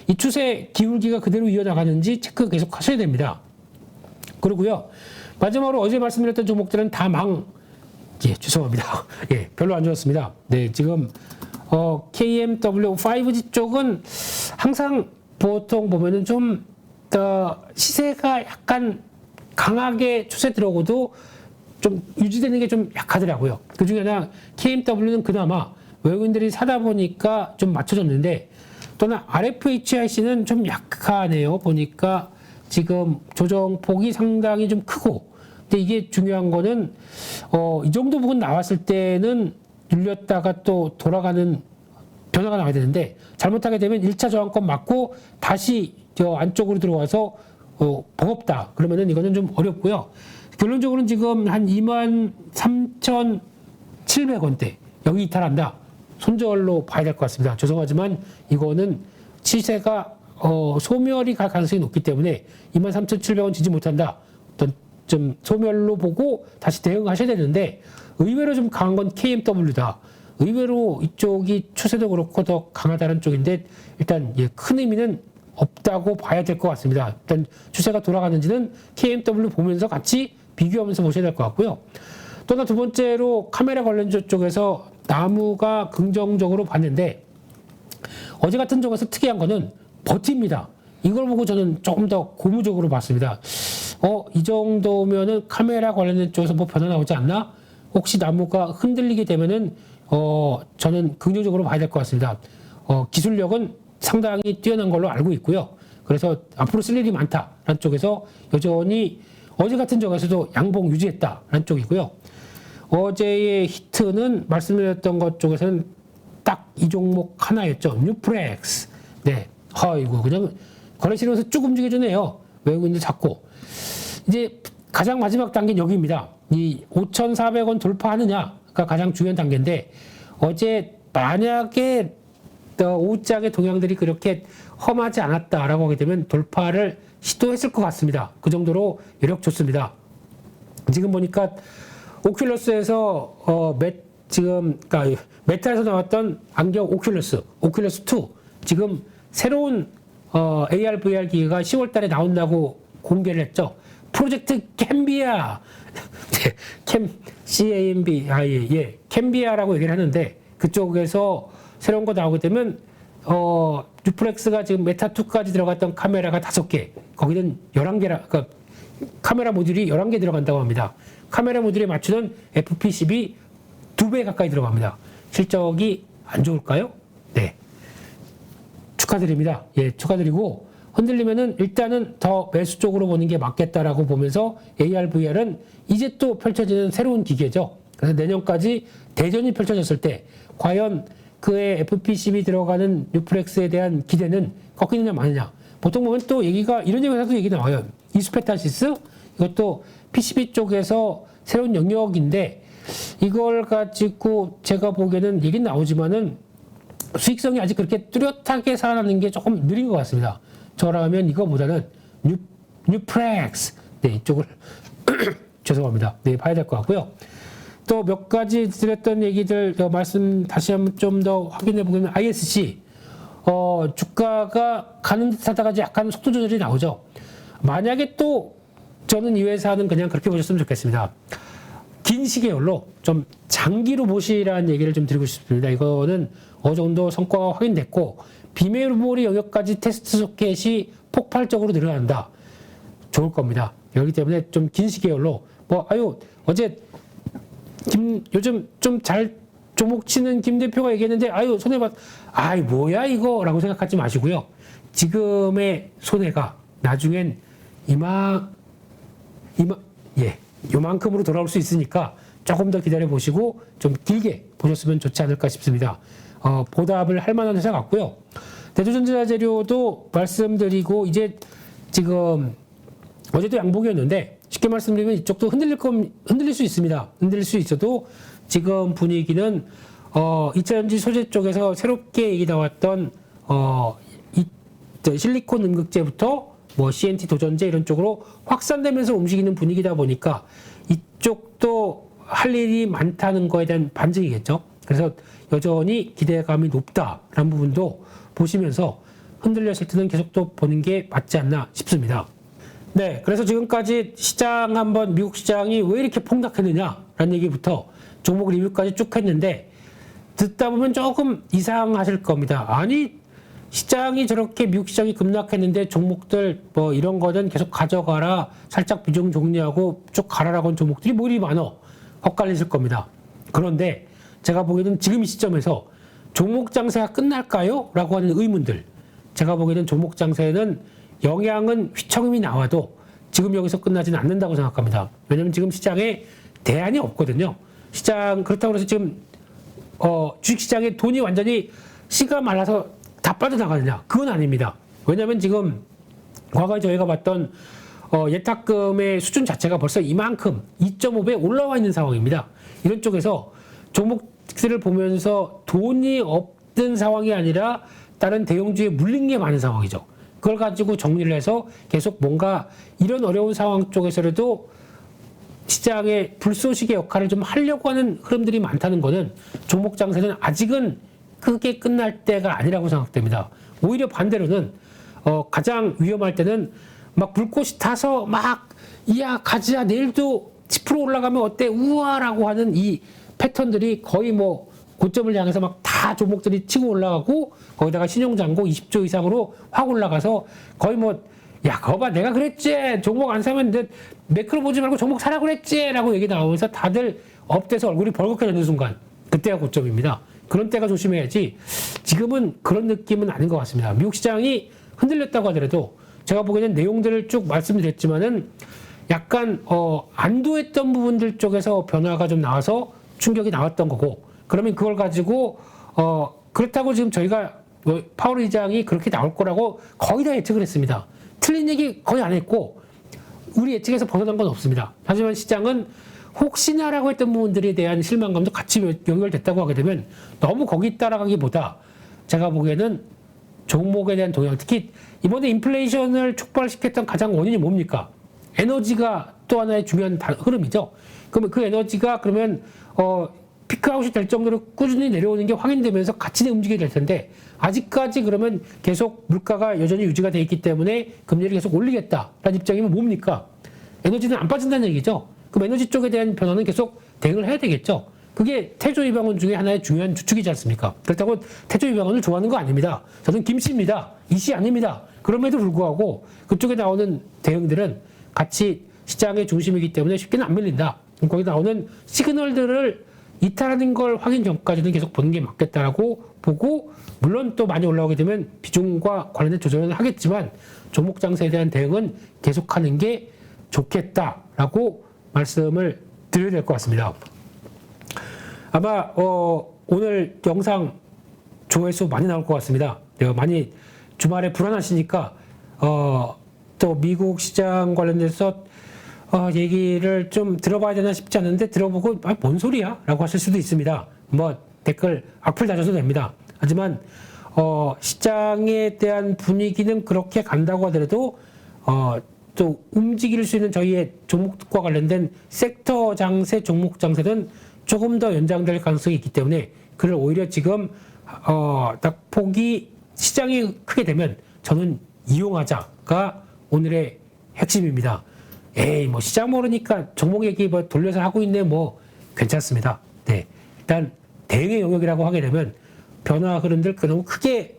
이 추세 기울기가 그대로 이어나가는지 체크 계속 하셔야 됩니다. 그리고요, 마지막으로 어제 말씀드렸던 종목들은 다 죄송합니다. 예, 별로 안 좋았습니다. 네, 지금 KMW 5G 쪽은 항상 보통 보면은 좀 시세가 약간 강하게 추세 들어오고도 좀 유지되는 게 좀 약하더라고요. 그 중에 하나 KMW는 그나마 외국인들이 사다 보니까 좀 맞춰졌는데, 또는 RFHIC는 좀 약하네요. 보니까 지금 조정폭이 상당히 좀 크고, 근데 이게 중요한 거는 이 정도 부분 나왔을 때는 눌렸다가 또 돌아가는 변화가 나와야 되는데, 잘못하게 되면 1차 저항권 맞고 다시 저 안쪽으로 들어와서 버겁다. 그러면은 이거는 좀 어렵고요. 결론적으로는 지금 한 23,700원대 여기 이탈한다. 손절로 봐야 될 것 같습니다. 죄송하지만 이거는 시세가 소멸이 갈 가능성이 높기 때문에 23,700원 지지 못한다. 어떤 좀 소멸로 보고 다시 대응하셔야 되는데, 의외로 좀 강한 건 KMW다. 의외로 이쪽이 추세도 그렇고 더 강하다는 쪽인데, 일단 큰 의미는 없다고 봐야 될 것 같습니다. 일단 추세가 돌아가는지는 KMW 보면서 같이 비교하면서 보셔야 될 것 같고요. 또 하나 두 번째로 카메라 관련주 쪽에서 나무가 긍정적으로 봤는데, 어제 같은 쪽에서 특이한 거는 버팁니다. 이걸 보고 저는 조금 더 고무적으로 봤습니다. 이 정도면은 카메라 관련된 쪽에서 뭐 변화 나오지 않나? 혹시 나무가 흔들리게 되면은 저는 긍정적으로 봐야 될 것 같습니다. 기술력은 상당히 뛰어난 걸로 알고 있고요. 그래서 앞으로 쓸 일이 많다라는 쪽에서 여전히 어제 같은 쪽에서도 양봉 유지했다라는 쪽이고요. 어제의 히트는 말씀드렸던 것 쪽에서는 딱 이 종목 하나였죠. 뉴프렉스. 네. 이거 그냥 거래실에서 쭉 움직여주네요. 외국인들 자꾸. 이제 가장 마지막 단계는 여기입니다. 이 5,400원 돌파하느냐가 가장 중요한 단계인데, 어제 만약에 오후장의 동향들이 그렇게 험하지 않았다라고 하게 되면 돌파를 시도했을 것 같습니다. 그 정도로 여력 좋습니다. 지금 보니까 오큘러스에서 지금 그러니까 메타에서 나왔던 안경 오큘러스 2 지금 새로운 AR VR 기기가 10월 달에 나온다고 공개를 했죠. 프로젝트 캠비아 캠비아라고 얘기를 하는데, 그쪽에서 새로운 거 나오게 되면 뉴플렉스가 지금 메타 2까지 들어갔던 카메라가 5개, 거기는 11개라, 그러니까 카메라 모듈이 11개 들어간다고 합니다. 카메라 모듈에 맞추는 FP10이 2배 가까이 들어갑니다. 실적이 안 좋을까요? 네. 축하드립니다. 예, 축하드리고, 흔들리면은 일단은 더 매수 쪽으로 보는 게 맞겠다라고 보면서 AR, VR은 이제 또 펼쳐지는 새로운 기계죠. 그래서 내년까지 대전이 펼쳐졌을 때 과연 그의 FP10이 들어가는 뉴플렉스에 대한 기대는 꺾이느냐 마느냐. 보통 보면 또 얘기가 이런 회사도 얘기 나와요. 이스페타시스, 이것도 PCB 쪽에서 새로운 영역인데, 이걸 가지고 제가 보기에는 얘기 나오지만은 수익성이 아직 그렇게 뚜렷하게 살아나는 게 조금 느린 것 같습니다. 저라면 이거보다는 뉴플렉스, 네, 이쪽을 죄송합니다. 네, 봐야 될 것 같고요. 또 몇 가지 드렸던 얘기들 말씀 다시 한번 좀 더 확인해 보면, ISC 주가가 가는 듯 하다가 약간 속도 조절이 나오죠. 만약에 또 저는 이 회사는 그냥 그렇게 보셨으면 좋겠습니다. 긴 시계열로 좀 장기로 보시라는 얘기를 좀 드리고 싶습니다. 이거는 어느 정도 성과가 확인됐고, 비메모리 영역까지 테스트 소켓이 폭발적으로 늘어난다. 좋을 겁니다. 그렇기 때문에 좀 긴 시계열로, 어제 요즘 좀 잘 종목 치는 김 대표가 얘기했는데, 손해봤, 뭐야 이거 라고 생각하지 마시고요. 지금의 손해가 나중엔 요만큼으로 돌아올 수 있으니까 조금 더 기다려 보시고 좀 길게 보셨으면 좋지 않을까 싶습니다. 보답을 할 만한 회사 같고요. 대두전자재료도 말씀드리고, 이제 지금 어제도 양봉이었는데, 쉽게 말씀드리면 이쪽도 흔들릴 수 있습니다. 흔들릴 수 있어도 지금 분위기는 2차전지 소재 쪽에서 새롭게 얘기 나왔던 실리콘 음극재부터 CNT 도전재 이런 쪽으로 확산되면서 움직이는 분위기다 보니까 이쪽도 할 일이 많다는 거에 대한 반증이겠죠. 그래서 여전히 기대감이 높다라는 부분도 보시면서 흔들렸을 때는 계속 또 보는 게 맞지 않나 싶습니다. 네, 그래서 지금까지 시장 한번, 미국 시장이 왜 이렇게 폭락했느냐라는 얘기부터 종목 리뷰까지 쭉 했는데, 듣다 보면 조금 이상하실 겁니다. 아니, 시장이 저렇게 미국 시장이 급락했는데 종목들 이런 거는 계속 가져가라, 살짝 비중 정리하고 쭉 가라라고 한 종목들이 뭐 이리 많어, 헛갈리실 겁니다. 그런데 제가 보기에는 지금 이 시점에서 종목 장세가 끝날까요? 라고 하는 의문들, 제가 보기에는 종목 장세는 영향은 휘청임이 나와도 지금 여기서 끝나지는 않는다고 생각합니다. 왜냐하면 지금 시장에 대안이 없거든요. 그렇다고 해서 지금 주식시장에 돈이 완전히 씨가 말라서 다 빠져나가느냐? 그건 아닙니다. 왜냐하면 지금 과거에 저희가 봤던 예탁금의 수준 자체가 벌써 이만큼 2.5배 올라와 있는 상황입니다. 이런 쪽에서 종목들을 보면서 돈이 없는 상황이 아니라 다른 대형주에 물린 게 많은 상황이죠. 그걸 가지고 정리를 해서 계속 뭔가 이런 어려운 상황 쪽에서라도 시장의 불쏘시개 역할을 좀 하려고 하는 흐름들이 많다는 거는 종목 장세는 아직은 크게 끝날 때가 아니라고 생각됩니다. 오히려 반대로는 가장 위험할 때는 막 불꽃이 타서 이야 가자, 내일도 10% 올라가면 어때, 우와라고 하는 이 패턴들이 거의 고점을 향해서 다 종목들이 치고 올라가고, 거기다가 신용잔고 20조 이상으로 확 올라가서 거의 거거 봐, 내가 그랬지, 종목 안 사면 매크로 보지 말고 종목 사라고 그랬지 라고 얘기 나오면서 다들 업돼서 얼굴이 벌겋게 순간, 그때가 고점입니다. 그런 때가 조심해야지, 지금은 그런 느낌은 아닌 것 같습니다. 미국 시장이 흔들렸다고 하더라도 제가 보기에는 내용들을 쭉 말씀드렸지만은 약간 안도했던 부분들 쪽에서 변화가 좀 나와서 충격이 나왔던 거고, 그러면 그걸 가지고 그렇다고 지금 저희가 파월 의장이 그렇게 나올 거라고 거의 다 예측을 했습니다. 틀린 얘기 거의 안 했고 우리 예측에서 벗어난 건 없습니다. 하지만 시장은 혹시나라고 했던 부분들에 대한 실망감도 같이 연결됐다고 하게 되면 너무 거기 따라가기보다 제가 보기에는 종목에 대한 동향, 특히 이번에 인플레이션을 촉발시켰던 가장 원인이 뭡니까? 에너지가 또 하나의 중요한 흐름이죠. 그러면 그 에너지가 그러면 피크아웃이 될 정도로 꾸준히 내려오는 게 확인되면서 같이 움직이게 될 텐데 아직까지 그러면 계속 물가가 여전히 유지가 돼 있기 때문에 금리를 계속 올리겠다라는 입장이면 뭡니까? 에너지는 안 빠진다는 얘기죠. 그럼 에너지 쪽에 대한 변화는 계속 대응을 해야 되겠죠. 그게 태조위방원 중에 하나의 중요한 주축이지 않습니까? 그렇다고 태조위방원을 좋아하는 거 아닙니다. 저는 김씨입니다. 이씨 아닙니다. 그럼에도 불구하고 그쪽에 나오는 대응들은 같이 시장의 중심이기 때문에 쉽게는 안 밀린다. 거기 나오는 시그널들을 이탈하는 걸 확인 전까지는 계속 보는 게 맞겠다라고 보고 물론 또 많이 올라오게 되면 비중과 관련된 조정은 하겠지만 종목 장세에 대한 대응은 계속하는 게 좋겠다라고 말씀을 드려야 될 것 같습니다. 아마 오늘 영상 조회수 많이 나올 것 같습니다. 많이 주말에 불안하시니까 또 미국 시장 관련돼서 얘기를 좀 들어봐야 되나 싶지 않은데 들어보고 뭔 소리야? 라고 하실 수도 있습니다. 뭐 댓글 악플 다셔도 됩니다. 하지만 시장에 대한 분위기는 그렇게 간다고 하더라도 또 움직일 수 있는 저희의 종목과 관련된 섹터 장세, 종목 장세는 조금 더 연장될 가능성이 있기 때문에 그를 오히려 지금 낙폭이 시장이 크게 되면 저는 이용하자가 오늘의 핵심입니다. 에이 뭐 시장 모르니까 종목 얘기 뭐 돌려서 하고 있네 뭐 괜찮습니다. 네, 일단 대응의 영역이라고 하게 되면 변화 흐름들 너무 크게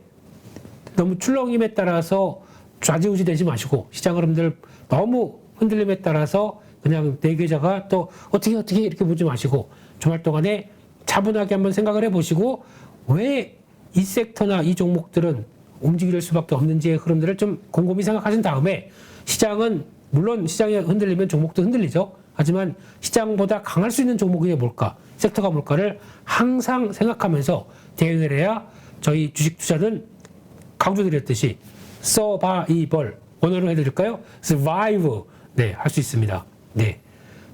너무 출렁임에 따라서 좌지우지 되지 마시고 시장 흐름들 너무 흔들림에 따라서 그냥 내 계좌가 또 어떻게 이렇게 보지 마시고 주말 동안에 차분하게 한번 생각을 해보시고 왜 이 섹터나 이 종목들은 움직일 수밖에 없는지의 흐름들을 좀 곰곰이 생각하신 다음에 시장은 물론 시장이 흔들리면 종목도 흔들리죠. 하지만 시장보다 강할 수 있는 종목이 뭘까? 섹터가 뭘까를 항상 생각하면서 대응을 해야 저희 주식 투자는 강조드렸듯이 서바이벌 원어로 해드릴까요? survive 네, 할 수 있습니다. 네,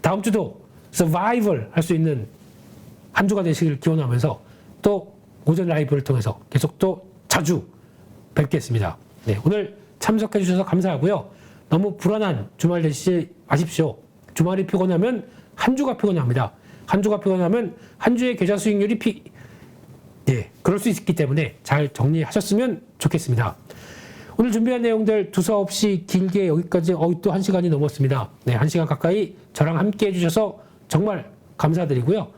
다음 주도 survival 할 수 있는 한 주가 되시길 기원하면서 또 오전 라이브를 통해서 계속 또 자주 뵙겠습니다. 네, 오늘 참석해 주셔서 감사하고요. 너무 불안한 주말 되시지 마십시오. 주말이 피곤하면 한 주가 피곤합니다. 한 주가 피곤하면 한 주의 계좌 수익률이 네, 그럴 수 있기 때문에 잘 정리하셨으면 좋겠습니다. 오늘 준비한 내용들 두서없이 길게 여기까지 또 1시간이 넘었습니다. 네, 1시간 가까이 저랑 함께 해주셔서 정말 감사드리고요.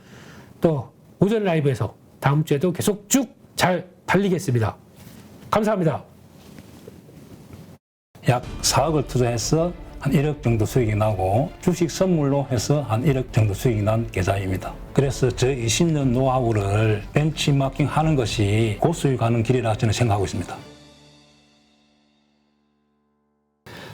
또 오전 라이브에서 다음 주에도 계속 쭉 잘 달리겠습니다. 감사합니다. 약 4억을 투자해서 한 1억 정도 수익이 나고 주식 선물로 해서 한 1억 정도 수익이 난 계좌입니다. 그래서 저 20년 노하우를 벤치마킹 하는 것이 고수익하는 길이라 저는 생각하고 있습니다.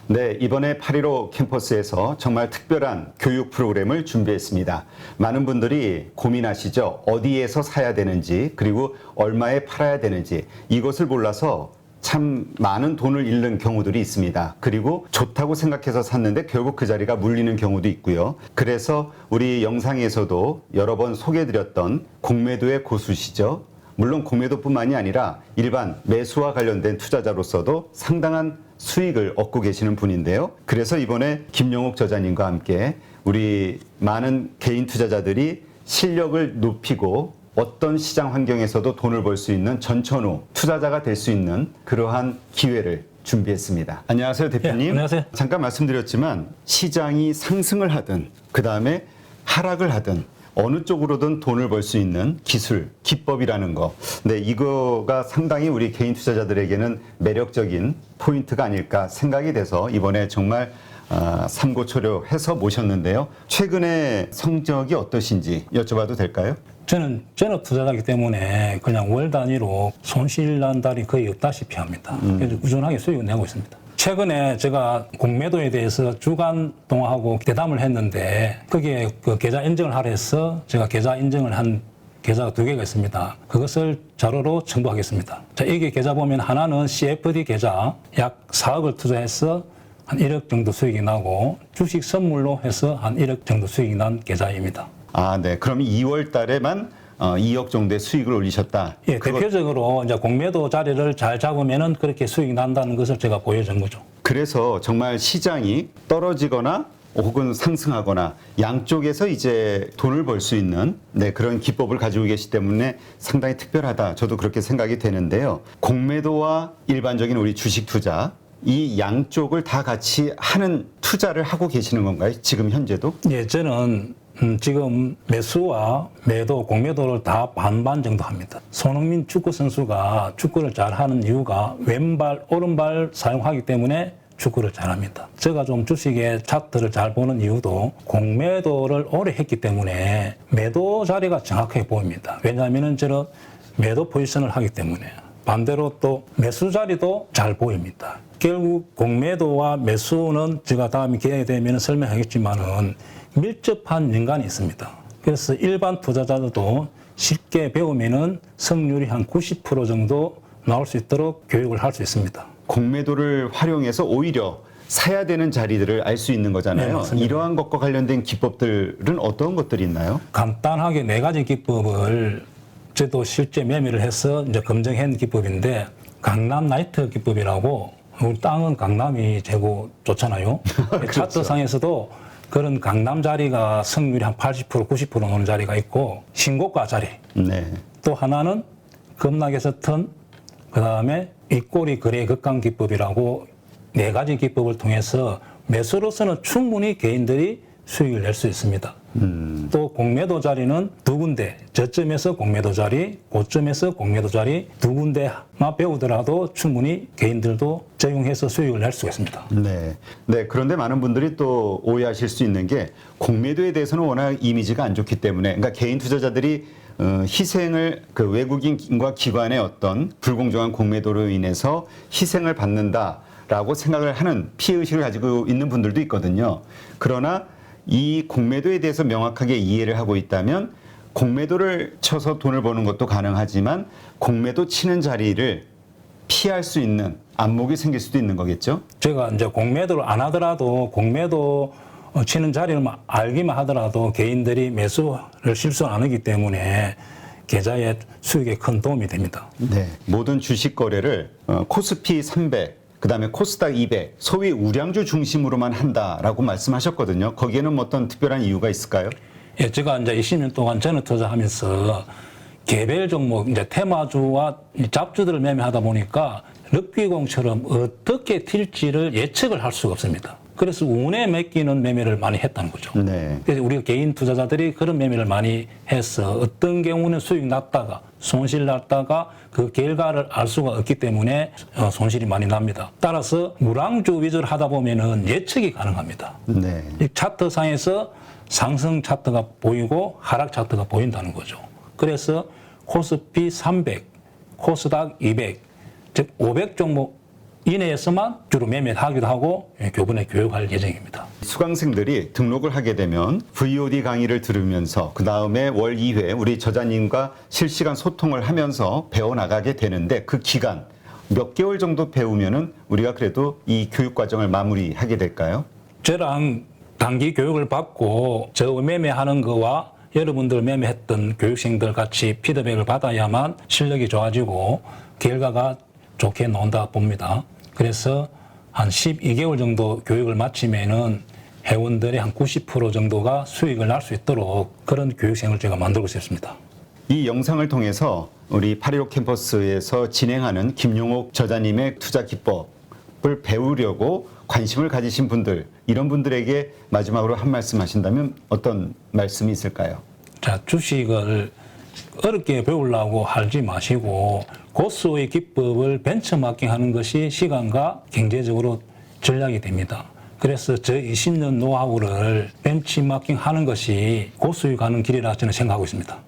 네, 이번에 8.15 캠퍼스에서 정말 특별한 교육 프로그램을 준비했습니다. 많은 분들이 고민하시죠. 어디에서 사야 되는지, 그리고 얼마에 팔아야 되는지, 이것을 몰라서 참 많은 돈을 잃는 경우들이 있습니다. 그리고 좋다고 생각해서 샀는데 결국 그 자리가 물리는 경우도 있고요. 그래서 우리 영상에서도 여러 번 소개해드렸던 공매도의 고수시죠. 물론 공매도뿐만이 아니라 일반 매수와 관련된 투자자로서도 상당한 수익을 얻고 계시는 분인데요. 그래서 이번에 김영옥 저자님과 함께 우리 많은 개인 투자자들이 실력을 높이고 어떤 시장 환경에서도 돈을 벌 수 있는 전천후 투자자가 될 수 있는 그러한 기회를 준비했습니다. 안녕하세요, 대표님. 네, 안녕하세요. 잠깐 말씀드렸지만 시장이 상승을 하든 그 다음에 하락을 하든 어느 쪽으로든 돈을 벌 수 있는 기술, 기법이라는 거. 네, 이거가 상당히 우리 개인 투자자들에게는 매력적인 포인트가 아닐까 생각이 돼서 이번에 정말 삼고초려해서 모셨는데요. 최근에 성적이 어떠신지 여쭤봐도 될까요? 저는 전업 투자자이기 때문에 그냥 월 단위로 손실 난 달이 거의 없다시피 합니다. 그래서 꾸준하게 수익을 내고 있습니다. 최근에 제가 공매도에 대해서 주간 동화하고 대담을 했는데 거기에 그 계좌 인정을 하라 해서 제가 계좌 인정을 한 계좌가 2개가 있습니다. 그것을 자료로 첨부하겠습니다. 자, 이게 계좌 보면 하나는 CFD 계좌 약 4억을 투자해서 한 1억 정도 수익이 나고 주식 선물로 해서 한 1억 정도 수익이 난 계좌입니다. 아, 네. 그럼 2월 달에만 2억 정도의 수익을 올리셨다. 예, 대표적으로 이제 공매도 자리를 잘 잡으면은 그렇게 수익이 난다는 것을 제가 보여준 거죠. 그래서 정말 시장이 떨어지거나 혹은 상승하거나 양쪽에서 이제 돈을 벌 수 있는 그런 기법을 가지고 계시기 때문에 상당히 특별하다. 저도 그렇게 생각이 되는데요. 공매도와 일반적인 우리 주식 투자 이 양쪽을 다 같이 하는 투자를 하고 계시는 건가요? 지금 현재도? 예, 저는 지금 매수와 매도, 공매도를 다 반반 정도 합니다. 손흥민 축구 선수가 축구를 잘하는 이유가 왼발, 오른발 사용하기 때문에 축구를 잘합니다. 제가 좀 주식의 차트를 잘 보는 이유도 공매도를 오래 했기 때문에 매도 자리가 정확하게 보입니다. 왜냐하면 저는 매도 포지션을 하기 때문에. 반대로 또 매수 자리도 잘 보입니다. 결국 공매도와 매수는 제가 다음에 기회가 되면 설명하겠지만은 밀접한 연관이 있습니다. 그래서 일반 투자자들도 쉽게 배우면은 성률이 한 90% 정도 나올 수 있도록 교육을 할 수 있습니다. 공매도를 활용해서 오히려 사야 되는 자리들을 알 수 있는 거잖아요. 네, 이러한 것과 관련된 기법들은 어떤 것들이 있나요? 간단하게 4가지 기법을 저도 실제 매매를 해서 이제 검증한 기법인데 강남 나이트 기법이라고 우리 땅은 강남이 최고 좋잖아요. 그렇죠. 차트상에서도 그런 강남 자리가 성률이 한 80%, 90% 오는 자리가 있고 신고가 자리. 네. 또 하나는 급락에서 턴, 그 다음에 윗꼬리 거래 극강 기법이라고 4가지 기법을 통해서 매수로서는 충분히 개인들이 수익을 낼 수 있습니다. 또 공매도 자리는 2군데, 저점에서 공매도 자리, 고점에서 공매도 자리 2군데만 배우더라도 충분히 개인들도 적용해서 수익을 낼 수가 있습니다. 네. 네. 그런데 많은 분들이 또 오해하실 수 있는 게 공매도에 대해서는 워낙 이미지가 안 좋기 때문에 그러니까 개인 투자자들이 희생을 그 외국인과 기관의 어떤 불공정한 공매도로 인해서 희생을 받는다라고 생각을 하는 피해의식을 가지고 있는 분들도 있거든요. 그러나 이 공매도에 대해서 명확하게 이해를 하고 있다면 공매도를 쳐서 돈을 버는 것도 가능하지만 공매도 치는 자리를 피할 수 있는 안목이 생길 수도 있는 거겠죠? 제가 이제 공매도를 안 하더라도 공매도 치는 자리를 알기만 하더라도 개인들이 매수를 실수 안 하기 때문에 계좌의 수익에 큰 도움이 됩니다. 네. 모든 주식 거래를 코스피 300, 그다음에 코스닥 200, 소위 우량주 중심으로만 한다라고 말씀하셨거든요. 거기에는 뭐 어떤 특별한 이유가 있을까요? 예, 제가 이제 20년 동안 전업 투자하면서 개별 종목, 이제 테마주와 잡주들을 매매하다 보니까 럭비공처럼 어떻게 튈지를 예측을 할 수가 없습니다. 그래서 운에 맡기는 매매를 많이 했다는 거죠. 네. 그래서 우리가 개인 투자자들이 그런 매매를 많이 해서 어떤 경우는 수익 났다가 손실 났다가 그 결과를 알 수가 없기 때문에 손실이 많이 납니다. 따라서 우량주 위주로 하다 보면은 예측이 가능합니다. 네. 이 차트상에서 상승 차트가 보이고 하락 차트가 보인다는 거죠. 그래서 코스피 300, 코스닥 200, 즉 500 종목 이내에서만 주로 매매를 하기도 하고 교본에 교육할 예정입니다. 수강생들이 등록을 하게 되면 VOD 강의를 들으면서 그 다음에 월 2회 우리 저자님과 실시간 소통을 하면서 배워나가게 되는데 그 기간 몇 개월 정도 배우면은 우리가 그래도 이 교육 과정을 마무리하게 될까요? 저랑 단기 교육을 받고 저 매매하는 거와 여러분들 매매했던 교육생들 같이 피드백을 받아야만 실력이 좋아지고 결과가 좋게 나온다 봅니다. 그래서 한 12개월 정도 교육을 마치면은 회원들의 한 90% 정도가 수익을 날 수 있도록 그런 교육생을 제가 만들고 싶습니다. 이 영상을 통해서 우리 8.15 캠퍼스에서 진행하는 김용옥 저자님의 투자 기법을 배우려고 관심을 가지신 분들, 이런 분들에게 마지막으로 한 말씀 하신다면 어떤 말씀이 있을까요? 자, 주식을 어렵게 배우려고 하지 마시고 고수의 기법을 벤처마킹 하는 것이 시간과 경제적으로 전략이 됩니다. 그래서 저 20년 노하우를 벤치마킹 하는 것이 고수에 가는 길이라 저는 생각하고 있습니다.